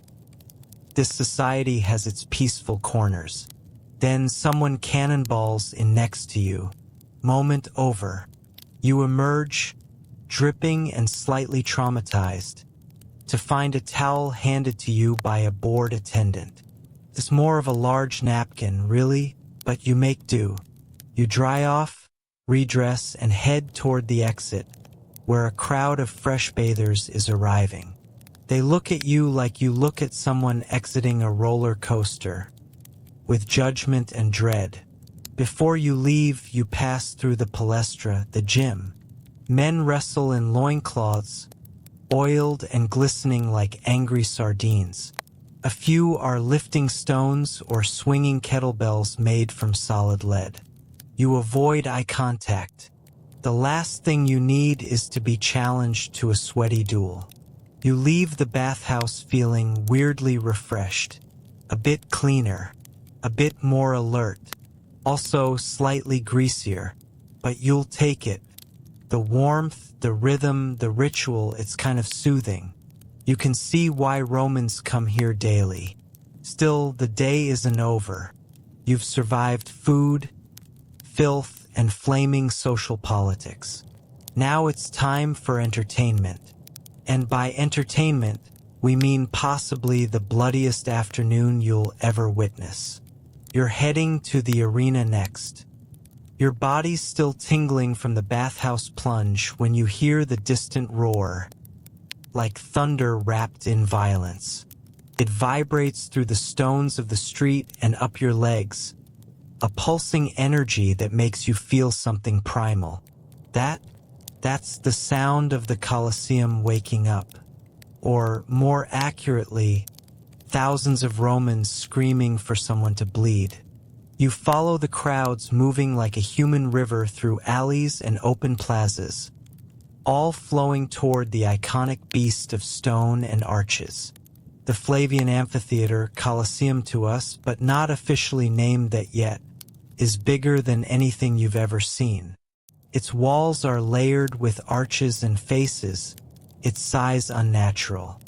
this society has its peaceful corners. Then someone cannonballs in next to you. Moment over. You emerge, dripping and slightly traumatized, to find a towel handed to you by a bored attendant. It's more of a large napkin, really, but you make do. You dry off, redress, and head toward the exit, where a crowd of fresh bathers is arriving. They look at you like you look at someone exiting a roller coaster, with judgment and dread. Before you leave, you pass through the palestra, the gym. Men wrestle in loincloths, oiled and glistening like angry sardines. A few are lifting stones or swinging kettlebells made from solid lead. You avoid eye contact. The last thing you need is to be challenged to a sweaty duel. You leave the bathhouse feeling weirdly refreshed, a bit cleaner, a bit more alert, also slightly greasier, but you'll take it. The warmth, the rhythm, the ritual, it's kind of soothing. You can see why Romans come here daily. Still, the day isn't over. You've survived food, filth, and flaming social politics. Now it's time for entertainment. And by entertainment, we mean possibly the bloodiest afternoon you'll ever witness. You're heading to the arena next. Your body's still tingling from the bathhouse plunge when you hear the distant roar, like thunder wrapped in violence. It vibrates through the stones of the street and up your legs, a pulsing energy that makes you feel something primal. That's the sound of the Colosseum waking up, or more accurately, thousands of Romans screaming for someone to bleed. You follow the crowds moving like a human river through alleys and open plazas, all flowing toward the iconic beast of stone and arches. The Flavian Amphitheater, Colosseum to us, but not officially named that yet, is bigger than anything you've ever seen. Its walls are layered with arches and faces, its size unnatural.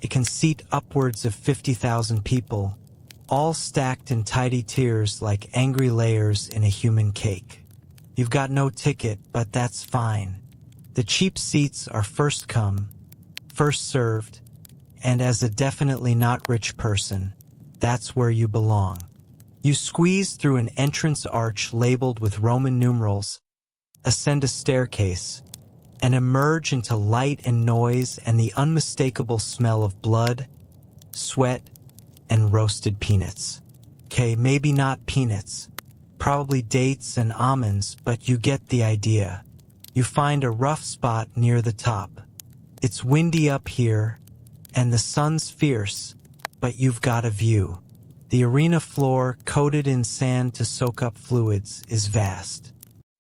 It can seat upwards of 50,000 people, all stacked in tidy tiers like angry layers in a human cake. You've got no ticket, but that's fine. The cheap seats are first come, first served, and as a definitely not rich person, that's where you belong. You squeeze through an entrance arch labeled with Roman numerals, ascend a staircase, and emerge into light and noise and the unmistakable smell of blood, sweat, and roasted peanuts. Okay, maybe not peanuts, probably dates and almonds, but you get the idea. You find a rough spot near the top. It's windy up here, and the sun's fierce, but you've got a view. The arena floor, coated in sand to soak up fluids, is vast.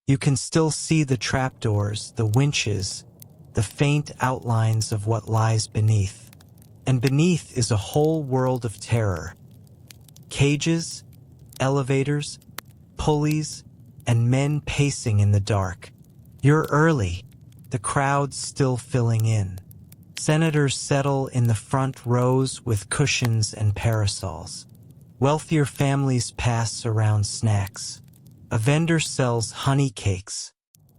You can still see the trapdoors, the winches, the faint outlines of what lies beneath. And beneath is a whole world of terror. Cages, elevators, pulleys, and men pacing in the dark. You're early, the crowd's still filling in. Senators settle in the front rows with cushions and parasols. Wealthier families pass around snacks. A vendor sells honey cakes.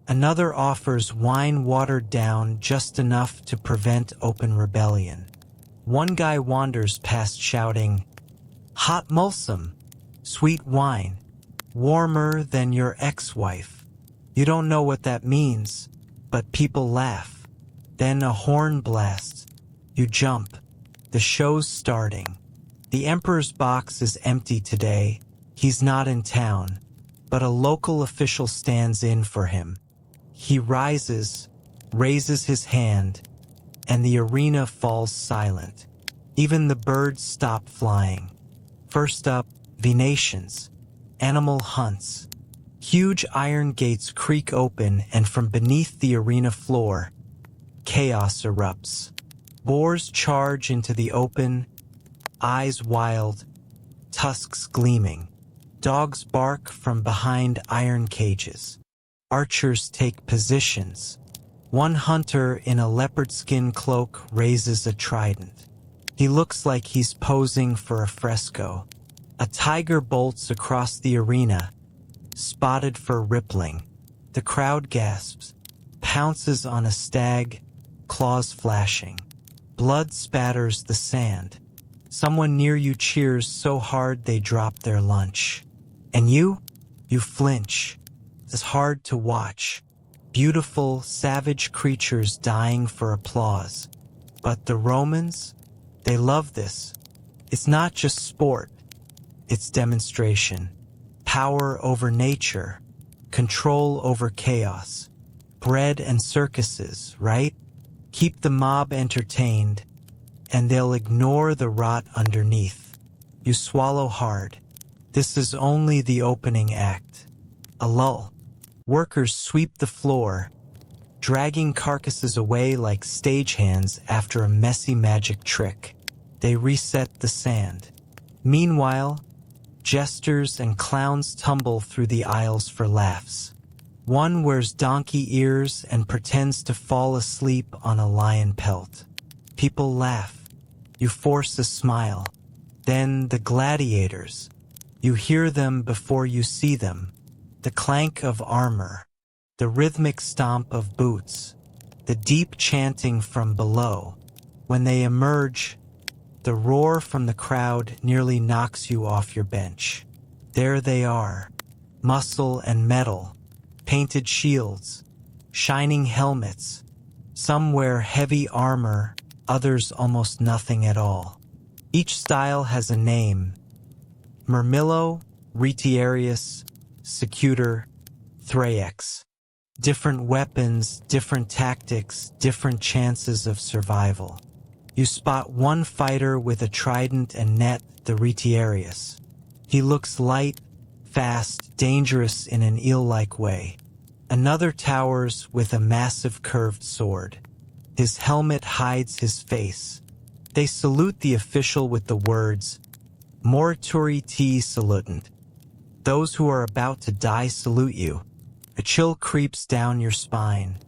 Another offers wine watered down just enough to prevent open rebellion. One guy wanders past shouting, "Hot mulsum, sweet wine, warmer than your ex-wife." You don't know what that means, but people laugh. Then a horn blasts. You jump. The show's starting. The emperor's box is empty today. He's not in town, but a local official stands in for him. He rises, raises his hand, and the arena falls silent. Even the birds stop flying. First up, venations, animal hunts. Huge iron gates creak open, and from beneath the arena floor, chaos erupts. Boars charge into the open, eyes wild, tusks gleaming. Dogs bark from behind iron cages. Archers take positions. One hunter in a leopard skin cloak raises a trident. He looks like he's posing for a fresco. A tiger bolts across the arena, spotted for rippling. The crowd gasps, pounces on a stag, claws flashing. Blood spatters the sand. Someone near you cheers so hard they drop their lunch. And you flinch. It's hard to watch. Beautiful, savage creatures dying for applause. But the Romans, they love this. It's not just sport. It's demonstration. Power over nature. Control over chaos. Bread and circuses, right? Keep the mob entertained, and they'll ignore the rot underneath. You swallow hard. This is only the opening act. A lull. Workers sweep the floor, dragging carcasses away like stagehands after a messy magic trick. They reset the sand. Meanwhile, jesters and clowns tumble through the aisles for laughs. One wears donkey ears and pretends to fall asleep on a lion pelt. People laugh. You force a smile. Then the gladiators. You hear them before you see them. The clank of armor. The rhythmic stomp of boots. The deep chanting from below. When they emerge, the roar from the crowd nearly knocks you off your bench. There they are. Muscle and metal. Painted shields, shining helmets. Some wear heavy armor, others almost nothing at all. Each style has a name. Murmillo, Retiarius, Secutor, Thraex. Different weapons, different tactics, different chances of survival. You spot one fighter with a trident and net, the Retiarius. He looks light, fast, dangerous in an eel-like way. Another towers with a massive curved sword. His helmet hides his face. They salute the official with the words, "Morituri te salutant." Those who are about to die salute you. A chill creeps down your spine.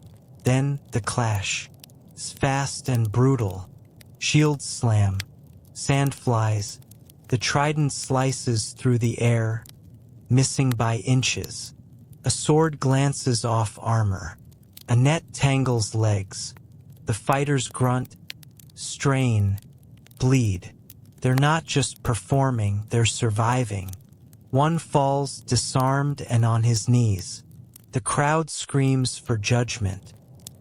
Then the clash. It's fast and brutal. Shields slam. Sand flies. The trident slices through the air, missing by inches. A sword glances off armor. A net tangles legs. The fighters grunt, strain, bleed. They're not just performing, they're surviving. One falls disarmed and on his knees. The crowd screams for judgment.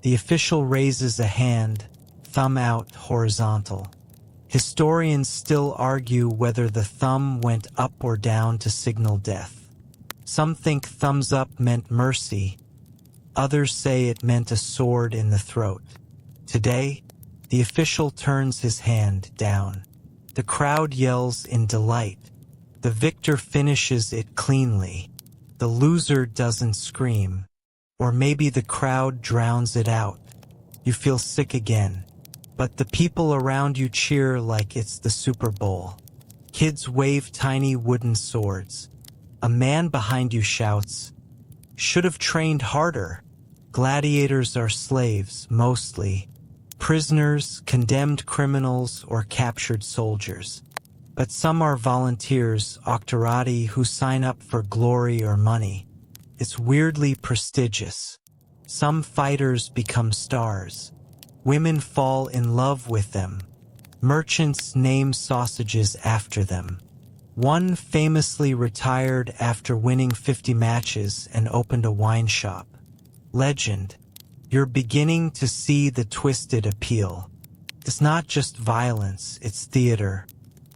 The official raises a hand, thumb out horizontal. Historians still argue whether the thumb went up or down to signal death. Some think thumbs up meant mercy. Others say it meant a sword in the throat. Today, the official turns his hand down. The crowd yells in delight. The victor finishes it cleanly. The loser doesn't scream. Or maybe the crowd drowns it out. You feel sick again. But the people around you cheer like it's the Super Bowl. Kids wave tiny wooden swords. A man behind you shouts, "Should have trained harder." Gladiators are slaves, mostly. Prisoners, condemned criminals, or captured soldiers. But some are volunteers, octorati, who sign up for glory or money. It's weirdly prestigious. Some fighters become stars. Women fall in love with them. Merchants name sausages after them. One famously retired after winning 50 matches and opened a wine shop. Legend. You're beginning to see the twisted appeal. It's not just violence, it's theater.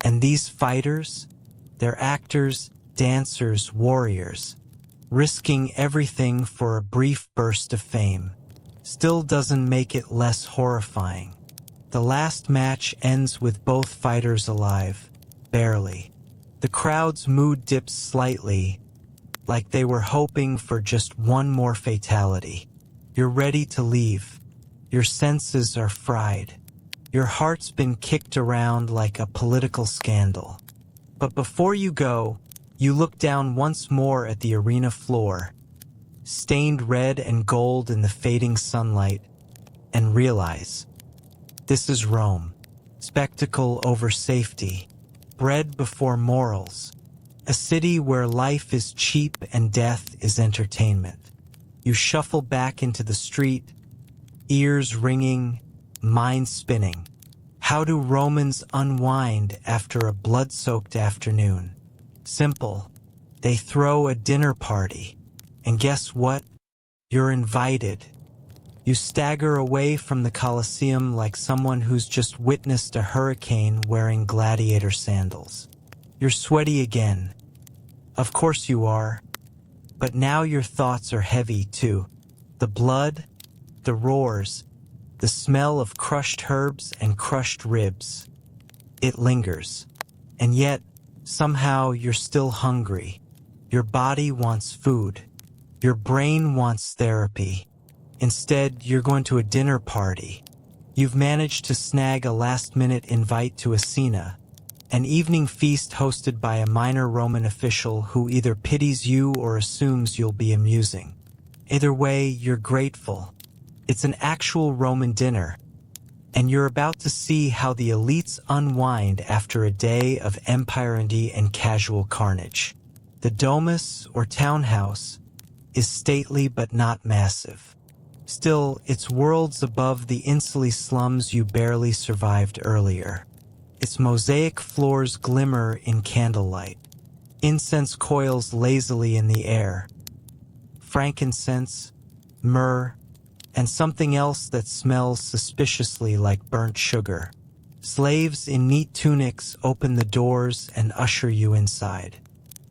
And these fighters? They're actors, dancers, warriors, risking everything for a brief burst of fame. Still doesn't make it less horrifying. The last match ends with both fighters alive. Barely. The crowd's mood dips slightly, like they were hoping for just one more fatality. You're ready to leave. Your senses are fried. Your heart's been kicked around like a political scandal. But before you go, you look down once more at the arena floor, stained red and gold in the fading sunlight, and realize, this is Rome. Spectacle over safety. Bread before morals. A city where life is cheap and death is entertainment. You shuffle back into the street, ears ringing, mind spinning. How do Romans unwind after a blood-soaked afternoon? Simple. They throw a dinner party. And guess what? You're invited. You stagger away from the Colosseum like someone who's just witnessed a hurricane wearing gladiator sandals. You're sweaty again. Of course you are. But now your thoughts are heavy too. The blood, the roars, the smell of crushed herbs and crushed ribs. It lingers. And yet, somehow you're still hungry. Your body wants food. Your brain wants therapy. Instead, you're going to a dinner party. You've managed to snag a last-minute invite to a cena, an evening feast hosted by a minor Roman official who either pities you or assumes you'll be amusing. Either way, you're grateful. It's an actual Roman dinner, and you're about to see how the elites unwind after a day of empiredy and casual carnage. The domus, or townhouse, is stately but not massive. Still, it's worlds above the insular slums you barely survived earlier. Its mosaic floors glimmer in candlelight. Incense coils lazily in the air. Frankincense, myrrh, and something else that smells suspiciously like burnt sugar. Slaves in neat tunics open the doors and usher you inside.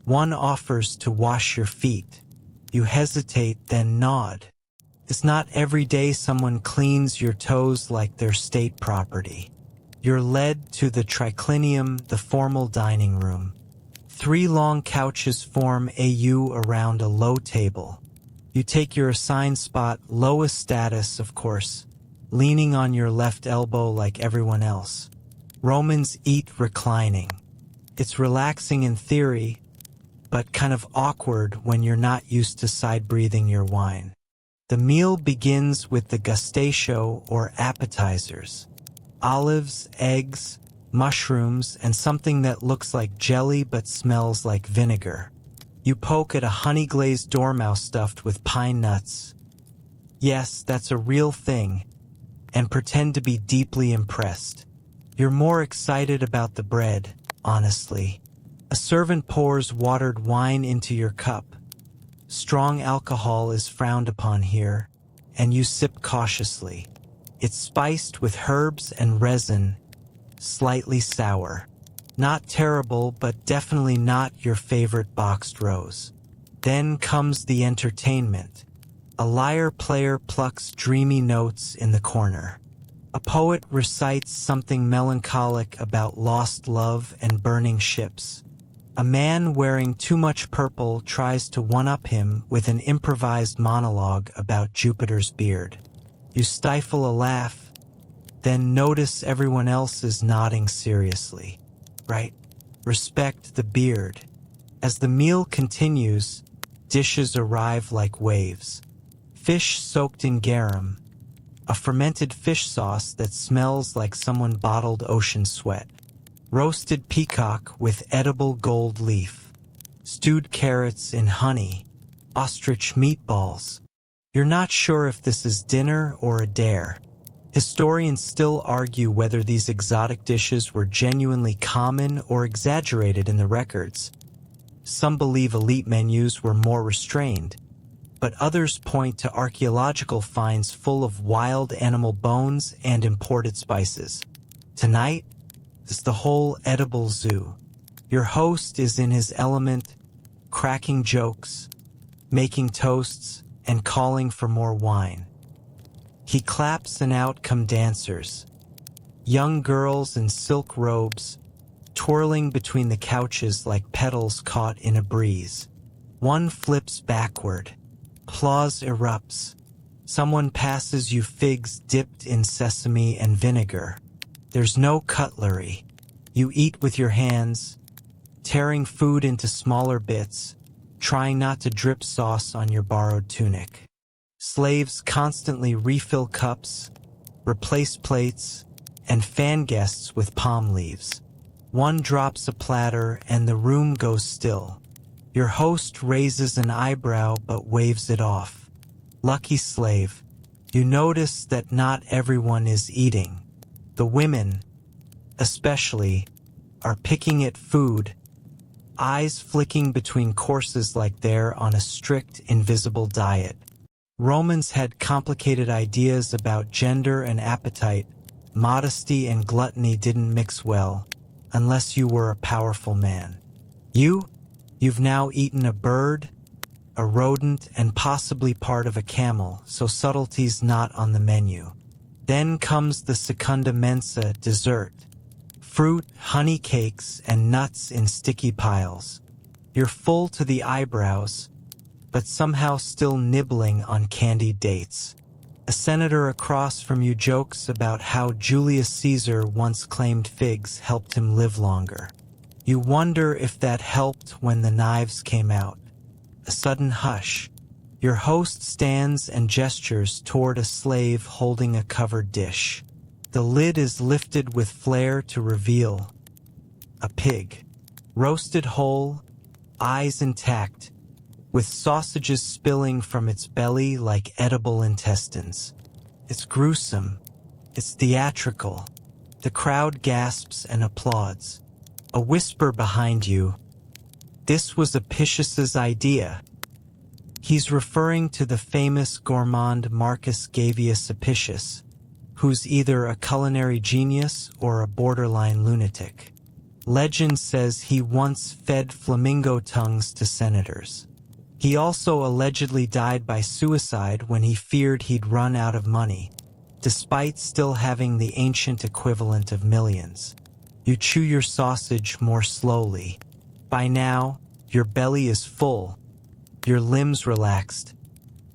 One offers to wash your feet. You hesitate, then nod. It's not every day someone cleans your toes like they're state property. You're led to the triclinium, the formal dining room. 3 long couches form a U around a low table. You take your assigned spot, lowest status, of course, leaning on your left elbow like everyone else. Romans eat reclining. It's relaxing in theory, but kind of awkward when you're not used to side-breathing your wine. The meal begins with the gustatio, or appetizers. Olives, eggs, mushrooms, and something that looks like jelly but smells like vinegar. You poke at a honey-glazed dormouse stuffed with pine nuts. Yes, that's a real thing, and pretend to be deeply impressed. You're more excited about the bread, honestly. A servant pours watered wine into your cup. Strong alcohol is frowned upon here, and you sip cautiously. It's spiced with herbs and resin, slightly sour. Not terrible, but definitely not your favorite boxed rose. Then comes the entertainment. A lyre player plucks dreamy notes in the corner. A poet recites something melancholic about lost love and burning ships. A man wearing too much purple tries to one-up him with an improvised monologue about Jupiter's beard. You stifle a laugh, then notice everyone else is nodding seriously. Right? Respect the beard. As the meal continues, dishes arrive like waves. Fish soaked in garum, a fermented fish sauce that smells like someone bottled ocean sweat. roasted peacock with edible gold leaf, stewed carrots in honey, ostrich meatballs. You're not sure if this is dinner or a dare. Historians still argue whether these exotic dishes were genuinely common or exaggerated in the records. Some believe elite menus were more restrained, but others point to archaeological finds full of wild animal bones and imported spices. Tonight is the whole edible zoo. Your host is in his element, cracking jokes, making toasts, and calling for more wine. He claps and out come dancers, young girls in silk robes, twirling between the couches like petals caught in a breeze. One flips backward. Applause erupts. Someone passes you figs dipped in sesame and vinegar. There's no cutlery. You eat with your hands, tearing food into smaller bits, trying not to drip sauce on your borrowed tunic. Slaves constantly refill cups, replace plates, and fan guests with palm leaves. One drops a platter and the room goes still. Your host raises an eyebrow but waves it off. Lucky slave, you notice that not everyone is eating. The women, especially, are picking at food, eyes flicking between courses like they're on a strict, invisible diet. Romans had complicated ideas about gender and appetite. Modesty and gluttony didn't mix well, unless you were a powerful man. You've now eaten a bird, a rodent, and possibly part of a camel, so subtlety's not on the menu. Then comes the secunda mensa dessert. Fruit, honey cakes, and nuts in sticky piles. You're full to the eyebrows, but somehow still nibbling on candied dates. A senator across from you jokes about how Julius Caesar once claimed figs helped him live longer. You wonder if that helped when the knives came out. A sudden hush. Your host stands and gestures toward a slave holding a covered dish. The lid is lifted with flair to reveal a pig, roasted whole, eyes intact, with sausages spilling from its belly like edible intestines. It's gruesome. It's theatrical. The crowd gasps and applauds. A whisper behind you. This was Apicius's idea. He's referring to the famous gourmand Marcus Gavius Apicius, who's either a culinary genius or a borderline lunatic. Legend says he once fed flamingo tongues to senators. He also allegedly died by suicide when he feared he'd run out of money, despite still having the ancient equivalent of millions. You chew your sausage more slowly. By now, your belly is full, your limbs relaxed,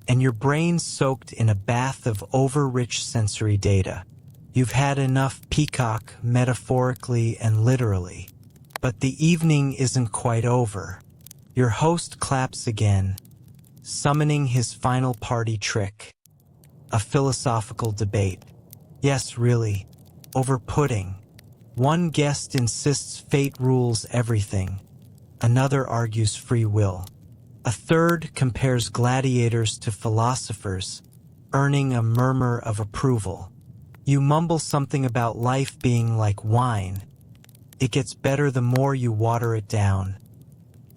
and your brain soaked in a bath of over-rich sensory data. You've had enough peacock, metaphorically and literally. But the evening isn't quite over. Your host claps again, summoning his final party trick. A philosophical debate. Yes, really. Over pudding. One guest insists fate rules everything. Another argues free will. A third compares gladiators to philosophers, earning a murmur of approval. You mumble something about life being like wine. It gets better the more you water it down.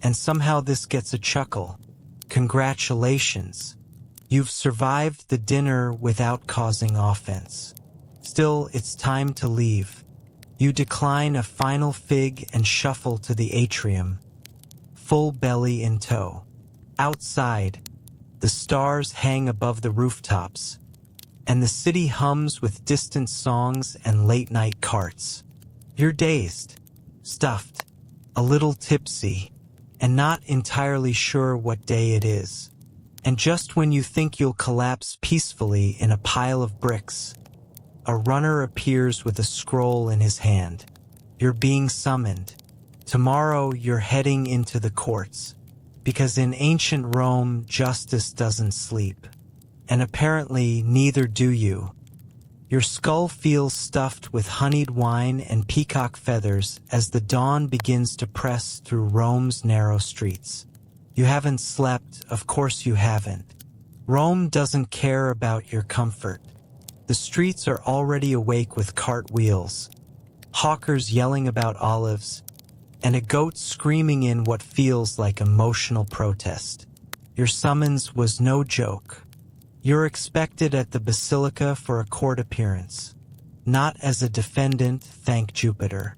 And somehow this gets a chuckle. Congratulations. You've survived the dinner without causing offense. Still, it's time to leave. You decline a final fig and shuffle to the atrium, full belly in tow. Outside, the stars hang above the rooftops, and the city hums with distant songs and late-night carts. You're dazed, stuffed, a little tipsy, and not entirely sure what day it is. And just when you think you'll collapse peacefully in a pile of bricks, a runner appears with a scroll in his hand. You're being summoned. Tomorrow you're heading into the courts, because in ancient Rome, justice doesn't sleep. And apparently neither do you. Your skull feels stuffed with honeyed wine and peacock feathers as the dawn begins to press through Rome's narrow streets. You haven't slept, of course you haven't. Rome doesn't care about your comfort. The streets are already awake with cartwheels, hawkers yelling about olives, and a goat screaming in what feels like emotional protest. Your summons was no joke. You're expected at the Basilica for a court appearance, not as a defendant, thank Jupiter,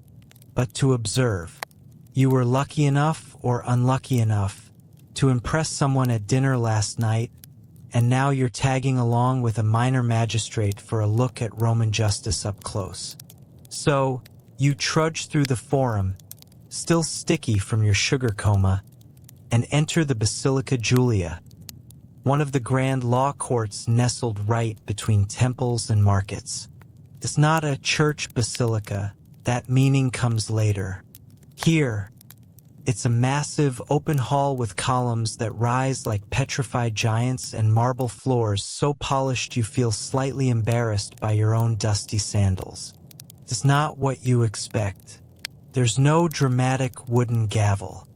but to observe. You were lucky enough or unlucky enough to impress someone at dinner last night, and now you're tagging along with a minor magistrate for a look at Roman justice up close. So, you trudge through the forum, still sticky from your sugar coma, and enter the Basilica Julia, one of the grand law courts nestled right between temples and markets. It's not a church basilica, that meaning comes later. Here, it's a massive open hall with columns that rise like petrified giants and marble floors so polished you feel slightly embarrassed by your own dusty sandals. It's not what you expect. There's no dramatic wooden gavel,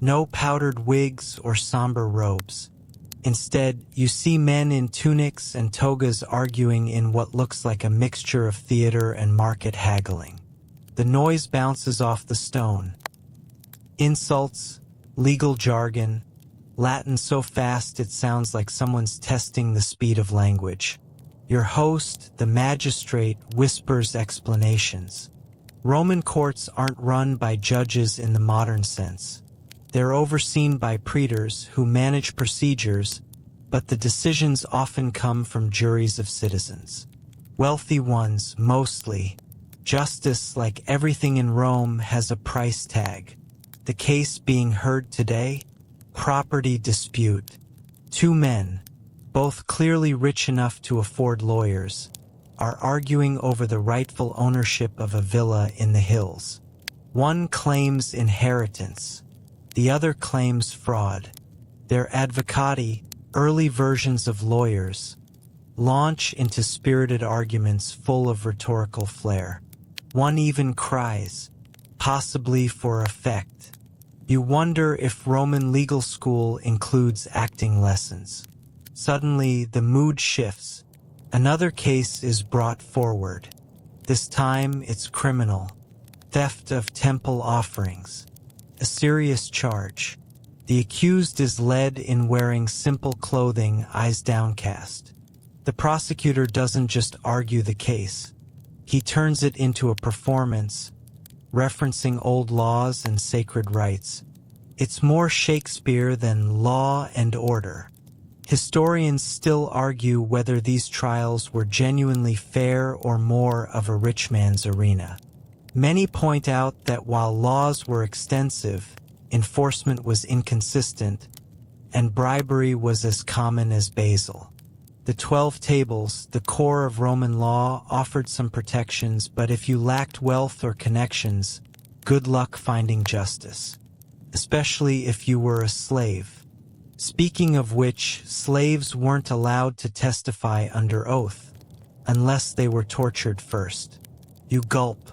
no powdered wigs or somber robes. Instead, you see men in tunics and togas arguing in what looks like a mixture of theater and market haggling. The noise bounces off the stone. Insults, legal jargon, Latin so fast it sounds like someone's testing the speed of language. Your host, the magistrate, whispers explanations. Roman courts aren't run by judges in the modern sense. They're overseen by praetors who manage procedures, but the decisions often come from juries of citizens. Wealthy ones, mostly. Justice, like everything in Rome, has a price tag. The case being heard today? Property dispute. Two men, both clearly rich enough to afford lawyers, are arguing over the rightful ownership of a villa in the hills. One claims inheritance. The other claims fraud. Their advocati, early versions of lawyers, launch into spirited arguments full of rhetorical flair. One even cries, possibly for effect. You wonder if Roman legal school includes acting lessons. Suddenly, the mood shifts. Another case is brought forward. This time, it's criminal. Theft of temple offerings. A serious charge. The accused is led in wearing simple clothing, eyes downcast. The prosecutor doesn't just argue the case. He turns it into a performance, referencing old laws and sacred rites. It's more Shakespeare than Law and Order. Historians still argue whether these trials were genuinely fair or more of a rich man's arena. Many point out that while laws were extensive, enforcement was inconsistent, and bribery was as common as basil. The 12 tables, the core of Roman law, offered some protections, but if you lacked wealth or connections, good luck finding justice, especially if you were a slave. Speaking of which, slaves weren't allowed to testify under oath, unless they were tortured first. You gulp.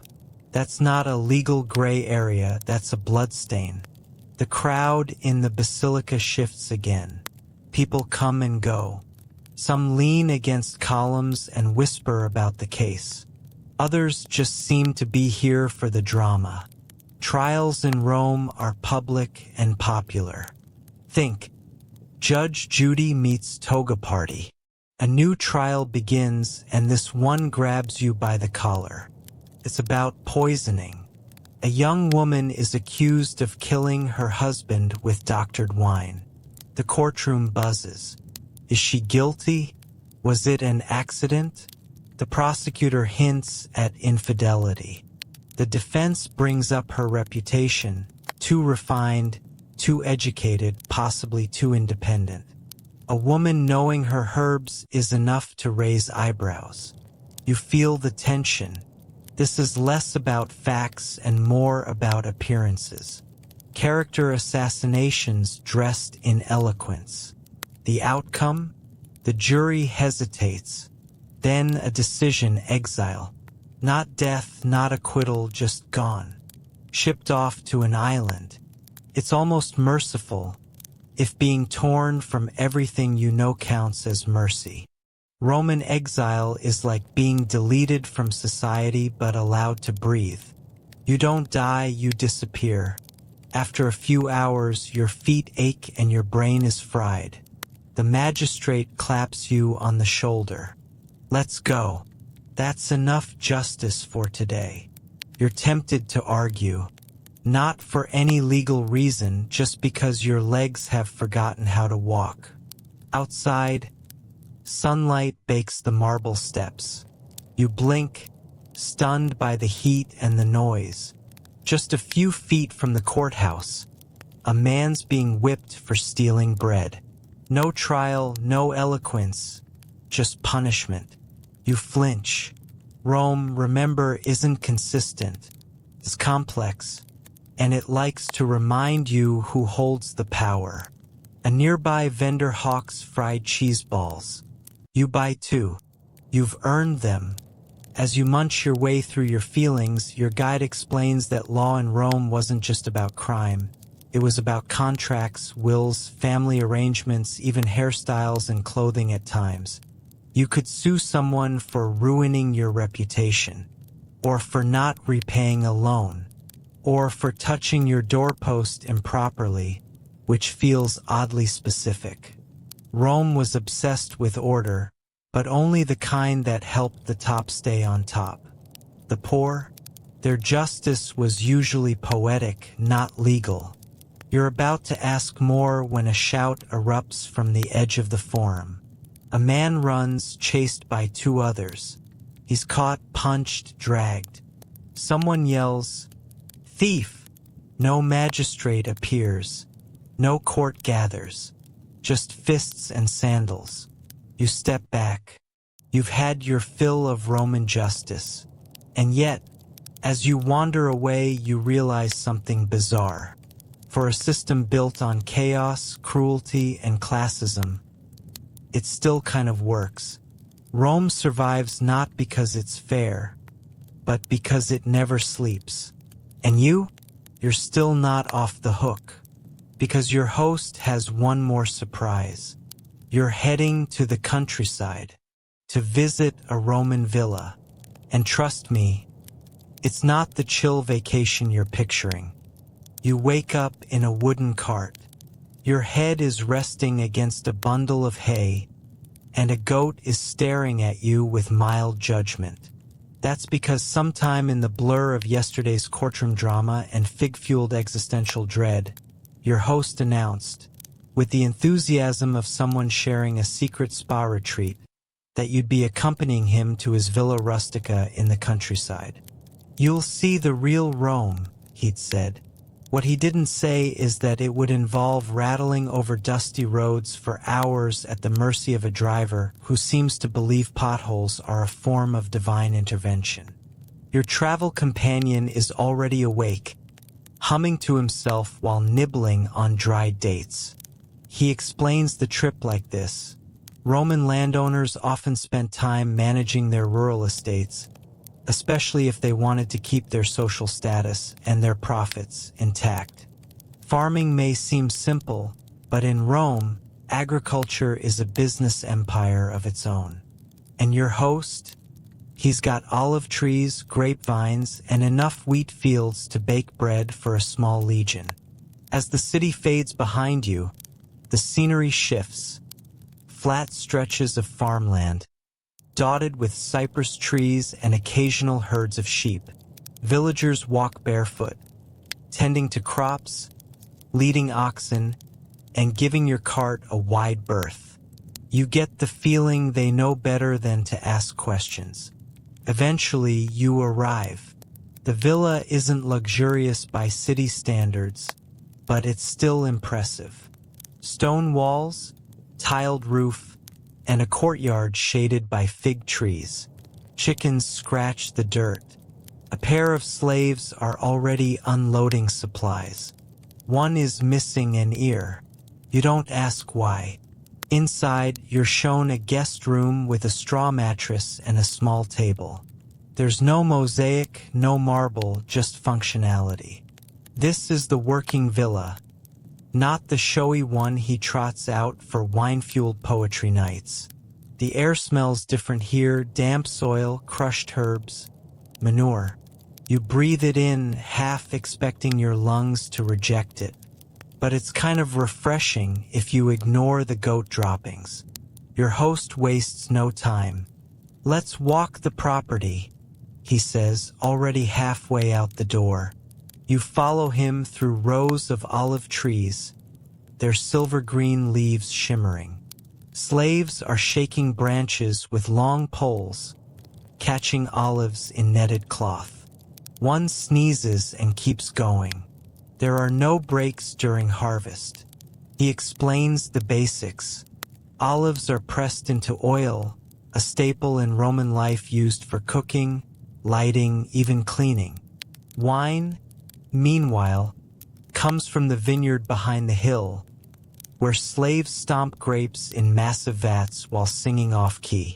That's not a legal gray area, that's a bloodstain. The crowd in the basilica shifts again. People come and go. Some lean against columns and whisper about the case. Others just seem to be here for the drama. Trials in Rome are public and popular. Think, Judge Judy meets toga party. A new trial begins and this one grabs you by the collar. It's about poisoning. A young woman is accused of killing her husband with doctored wine. The courtroom buzzes. Is she guilty? Was it an accident? The prosecutor hints at infidelity. The defense brings up her reputation, too refined, too educated, possibly too independent. A woman knowing her herbs is enough to raise eyebrows. You feel the tension. This is less about facts and more about appearances. Character assassinations dressed in eloquence. The outcome? The jury hesitates. Then a decision, exile. Not death, not acquittal, just gone. Shipped off to an island. It's almost merciful, if being torn from everything you know counts as mercy. Roman exile is like being deleted from society but allowed to breathe. You don't die, you disappear. After a few hours, your feet ache and your brain is fried. The magistrate claps you on the shoulder. Let's go. That's enough justice for today. You're tempted to argue. Not for any legal reason, just because your legs have forgotten how to walk. Outside, sunlight bakes the marble steps. You blink, stunned by the heat and the noise. Just a few feet from the courthouse, a man's being whipped for stealing bread. No trial, no eloquence, just punishment. You flinch. Rome, remember, isn't consistent. It's complex, and it likes to remind you who holds the power. A nearby vendor hawks fried cheese balls. You buy two. You've earned them. As you munch your way through your feelings, your guide explains that law in Rome wasn't just about crime. It was about contracts, wills, family arrangements, even hairstyles and clothing at times. You could sue someone for ruining your reputation, or for not repaying a loan, or for touching your doorpost improperly, which feels oddly specific. Rome was obsessed with order, but only the kind that helped the top stay on top. The poor, their justice was usually poetic, not legal. You're about to ask more when a shout erupts from the edge of the forum. A man runs, chased by two others. He's caught, punched, dragged. Someone yells, "Thief!" No magistrate appears. No court gathers. Just fists and sandals. You step back. You've had your fill of Roman justice. And yet, as you wander away, you realize something bizarre. For a system built on chaos, cruelty, and classism, it still kind of works. Rome survives not because it's fair, but because it never sleeps. And you're still not off the hook, because your host has one more surprise. You're heading to the countryside to visit a Roman villa. And trust me, it's not the chill vacation you're picturing. You wake up in a wooden cart. Your head is resting against a bundle of hay, and a goat is staring at you with mild judgment. That's because sometime in the blur of yesterday's courtroom drama and fig-fueled existential dread, your host announced, with the enthusiasm of someone sharing a secret spa retreat, that you'd be accompanying him to his villa rustica in the countryside. "You'll see the real Rome," he'd said. What he didn't say is that it would involve rattling over dusty roads for hours at the mercy of a driver who seems to believe potholes are a form of divine intervention. Your travel companion is already awake, humming to himself while nibbling on dried dates. He explains the trip like this. Roman landowners often spent time managing their rural estates, especially if they wanted to keep their social status and their profits intact. Farming may seem simple, but in Rome, agriculture is a business empire of its own. And your host? He's got olive trees, grapevines, and enough wheat fields to bake bread for a small legion. As the city fades behind you, the scenery shifts. Flat stretches of farmland, dotted with cypress trees and occasional herds of sheep. Villagers walk barefoot, tending to crops, leading oxen, and giving your cart a wide berth. You get the feeling they know better than to ask questions. Eventually, you arrive. The villa isn't luxurious by city standards, but it's still impressive. Stone walls, tiled roof, and a courtyard shaded by fig trees. Chickens scratch the dirt. A pair of slaves are already unloading supplies. One is missing an ear. You don't ask why. Inside, you're shown a guest room with a straw mattress and a small table. There's no mosaic, no marble, just functionality. This is the working villa, not the showy one he trots out for wine-fueled poetry nights. The air smells different here, damp soil, crushed herbs, manure. You breathe it in, half expecting your lungs to reject it. But it's kind of refreshing if you ignore the goat droppings. Your host wastes no time. "Let's walk the property," he says, already halfway out the door. You follow him through rows of olive trees, their silver-green leaves shimmering. Slaves are shaking branches with long poles, catching olives in netted cloth. One sneezes and keeps going. There are no breaks during harvest. He explains the basics. Olives are pressed into oil, a staple in Roman life used for cooking, lighting, even cleaning. Wine, meanwhile, comes from the vineyard behind the hill, where slaves stomp grapes in massive vats while singing off-key.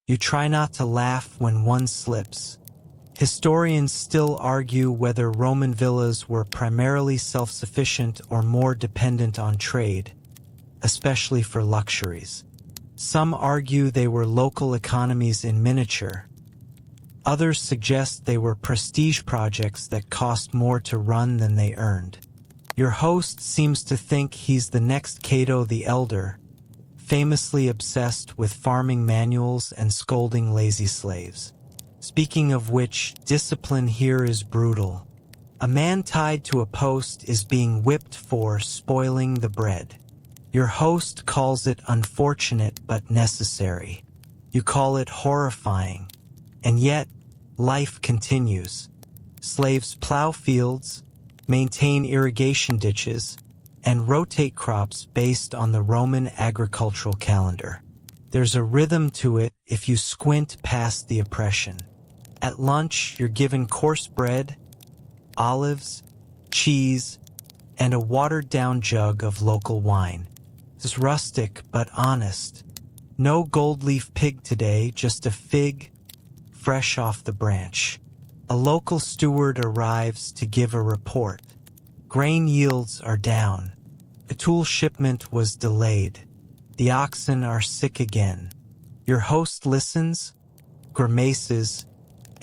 You try not to laugh when one slips. Historians still argue whether Roman villas were primarily self-sufficient or more dependent on trade, especially for luxuries. Some argue they were local economies in miniature. Others suggest they were prestige projects that cost more to run than they earned. Your host seems to think he's the next Cato the Elder, famously obsessed with farming manuals and scolding lazy slaves. Speaking of which, discipline here is brutal. A man tied to a post is being whipped for spoiling the bread. Your host calls it unfortunate but necessary. You call it horrifying. And yet, life continues. Slaves plow fields, maintain irrigation ditches, and rotate crops based on the Roman agricultural calendar. There's a rhythm to it if you squint past the oppression. At lunch, you're given coarse bread, olives, cheese, and a watered-down jug of local wine. It's rustic but honest. No gold leaf pig today, just a fig, fresh off the branch. A local steward arrives to give a report. Grain yields are down. A tool shipment was delayed. The oxen are sick again. Your host listens, grimaces,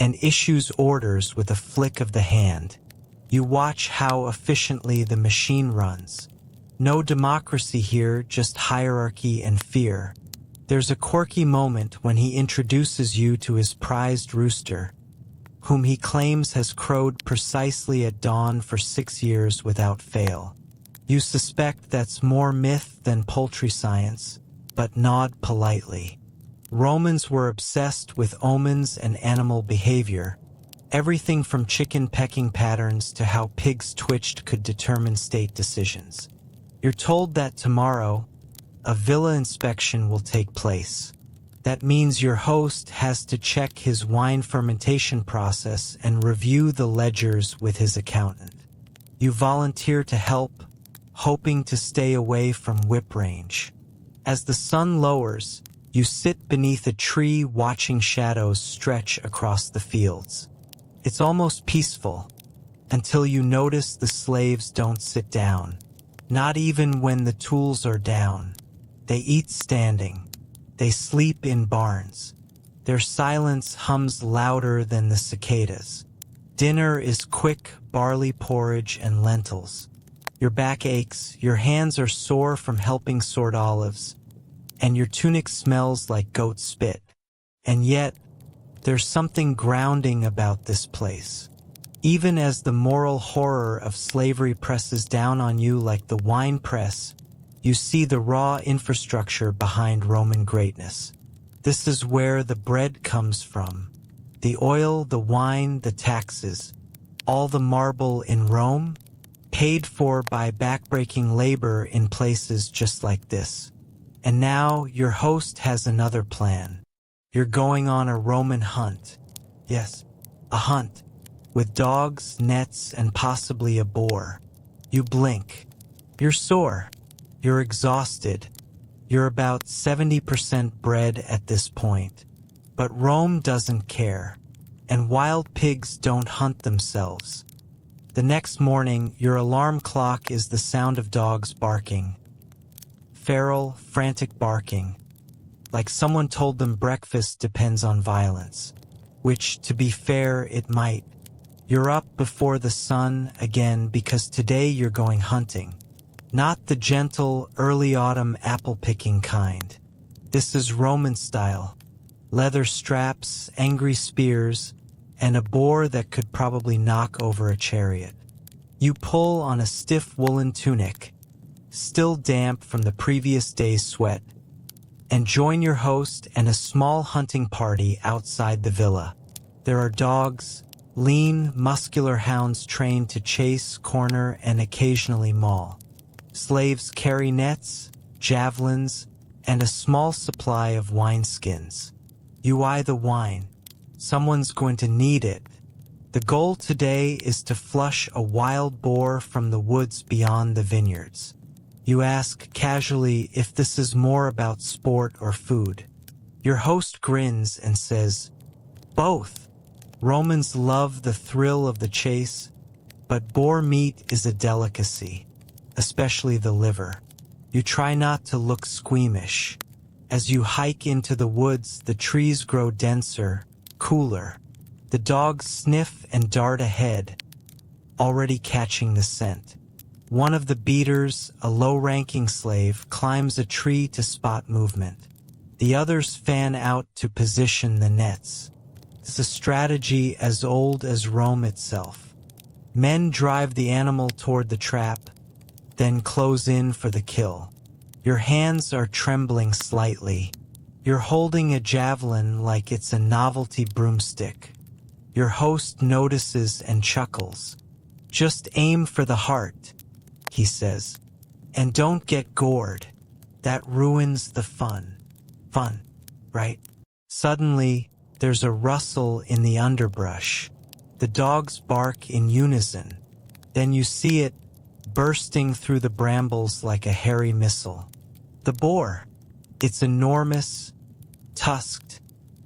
and issues orders with a flick of the hand. You watch how efficiently the machine runs. No democracy here, just hierarchy and fear. There's a quirky moment when he introduces you to his prized rooster, whom he claims has crowed precisely at dawn for 6 years without fail. You suspect that's more myth than poultry science, but nod politely. Romans were obsessed with omens and animal behavior. Everything from chicken pecking patterns to how pigs twitched could determine state decisions. You're told that tomorrow, a villa inspection will take place. That means your host has to check his wine fermentation process and review the ledgers with his accountant. You volunteer to help, hoping to stay away from whip range. As the sun lowers, you sit beneath a tree watching shadows stretch across the fields. It's almost peaceful, until you notice the slaves don't sit down. Not even when the tools are down. They eat standing. They sleep in barns. Their silence hums louder than the cicadas. Dinner is quick barley porridge and lentils. Your back aches, your hands are sore from helping sort olives, and your tunic smells like goat spit. And yet, there's something grounding about this place. Even as the moral horror of slavery presses down on you like the wine press, you see the raw infrastructure behind Roman greatness. This is where the bread comes from. The oil, the wine, the taxes. All the marble in Rome, paid for by backbreaking labor in places just like this. And now your host has another plan. You're going on a Roman hunt. Yes, a hunt. With dogs, nets, and possibly a boar. You blink. You're sore. You're exhausted. You're about 70% bred at this point. But Rome doesn't care, and wild pigs don't hunt themselves. The next morning, your alarm clock is the sound of dogs barking. Feral, frantic barking. Like someone told them breakfast depends on violence. Which, to be fair, it might. You're up before the sun again because today you're going hunting. Not the gentle, early autumn apple-picking kind. This is Roman style. Leather straps, angry spears, and a boar that could probably knock over a chariot. You pull on a stiff woolen tunic, still damp from the previous day's sweat, and join your host and a small hunting party outside the villa. There are dogs, lean, muscular hounds trained to chase, corner, and occasionally maul. Slaves carry nets, javelins, and a small supply of wineskins. You eye the wine. Someone's going to need it. The goal today is to flush a wild boar from the woods beyond the vineyards. You ask casually if this is more about sport or food. Your host grins and says, "Both. Romans love the thrill of the chase, but boar meat is a delicacy, especially the liver." You try not to look squeamish. As you hike into the woods, the trees grow denser, cooler. The dogs sniff and dart ahead, already catching the scent. One of the beaters, a low-ranking slave, climbs a tree to spot movement. The others fan out to position the nets. It's a strategy as old as Rome itself. Men drive the animal toward the trap, then close in for the kill. Your hands are trembling slightly. You're holding a javelin like it's a novelty broomstick. Your host notices and chuckles. "Just aim for the heart," he says. "And don't get gored. That ruins the fun." Fun, right? Suddenly, there's a rustle in the underbrush. The dogs bark in unison. Then you see it bursting through the brambles like a hairy missile. The boar. It's enormous, tusked,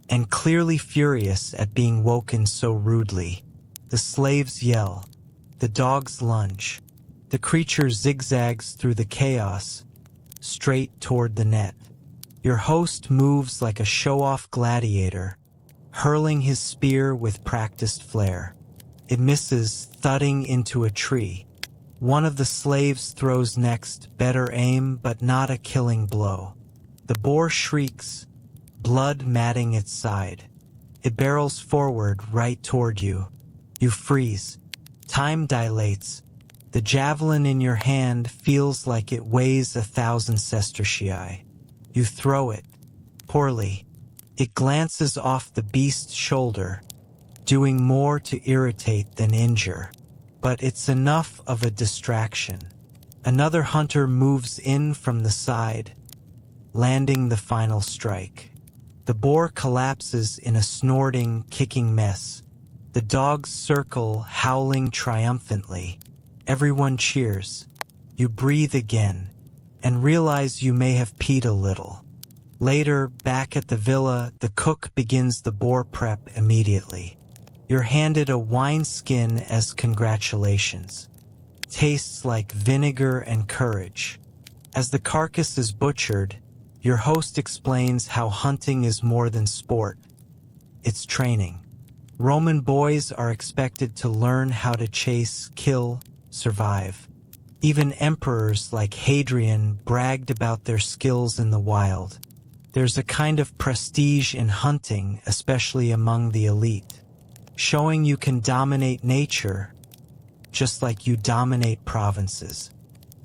and clearly furious at being woken so rudely. The slaves yell. The dogs lunge. The creature zigzags through the chaos, straight toward the net. Your host moves like a show-off gladiator, hurling his spear with practiced flair. It misses, thudding into a tree. One of the slaves throws next, better aim, but not a killing blow. The boar shrieks, blood matting its side. It barrels forward, right toward you. You freeze. Time dilates. The javelin in your hand feels like it weighs 1,000 sestertii. You throw it. Poorly. It glances off the beast's shoulder, doing more to irritate than injure. But it's enough of a distraction. Another hunter moves in from the side, landing the final strike. The boar collapses in a snorting, kicking mess. The dogs circle, howling triumphantly. Everyone cheers. You breathe again, and realize you may have peed a little. Later, back at the villa, the cook begins the boar prep immediately. You're handed a wineskin as congratulations. Tastes like vinegar and courage. As the carcass is butchered, your host explains how hunting is more than sport. It's training. Roman boys are expected to learn how to chase, kill, survive. Even emperors like Hadrian bragged about their skills in the wild. There's a kind of prestige in hunting, especially among the elite. Showing you can dominate nature, just like you dominate provinces.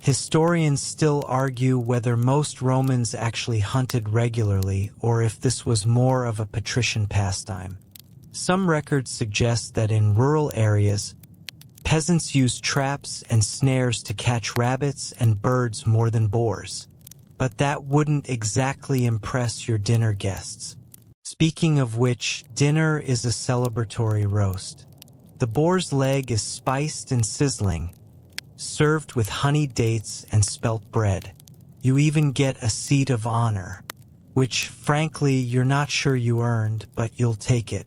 Historians still argue whether most Romans actually hunted regularly or if this was more of a patrician pastime. Some records suggest that in rural areas, peasants used traps and snares to catch rabbits and birds more than boars. But that wouldn't exactly impress your dinner guests. Speaking of which, dinner is a celebratory roast. The boar's leg is spiced and sizzling, served with honey dates and spelt bread. You even get a seat of honor, which, frankly, you're not sure you earned, but you'll take it.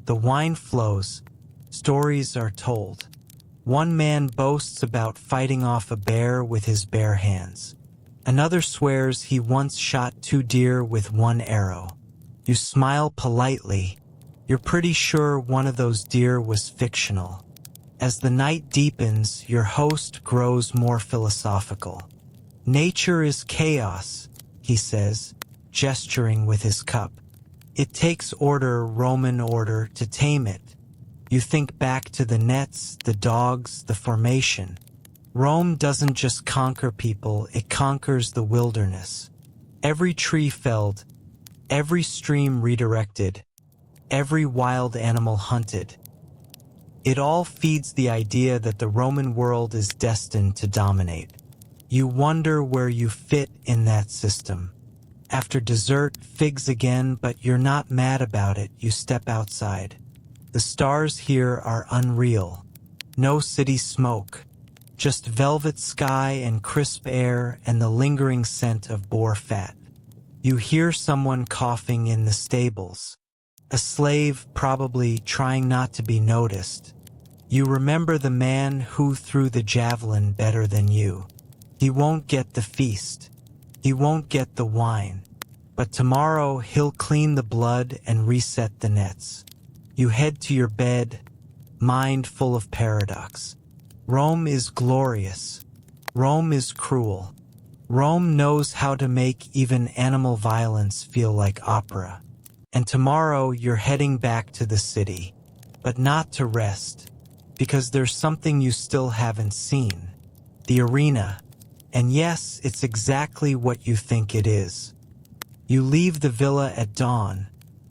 The wine flows. Stories are told. One man boasts about fighting off a bear with his bare hands. Another swears he once shot 2 deer with 1 arrow. You smile politely. You're pretty sure one of those deer was fictional. As the night deepens, your host grows more philosophical. Nature is chaos, he says, gesturing with his cup. It takes order, Roman order, to tame it. You think back to the nets, the dogs, the formation. Rome doesn't just conquer people, it conquers the wilderness. Every tree felled, every stream redirected, every wild animal hunted. It all feeds the idea that the Roman world is destined to dominate. You wonder where you fit in that system. After dessert, figs again, but you're not mad about it. You step outside. The stars here are unreal. No city smoke. Just velvet sky and crisp air and the lingering scent of boar fat. You hear someone coughing in the stables. A slave, probably trying not to be noticed. You remember the man who threw the javelin better than you. He won't get the feast. He won't get the wine. But tomorrow he'll clean the blood and reset the nets. You head to your bed, mind full of paradox. Rome is glorious. Rome is cruel. Rome knows how to make even animal violence feel like opera. And tomorrow you're heading back to the city, but not to rest, because there's something you still haven't seen. The arena. And yes, it's exactly what you think it is. You leave the villa at dawn,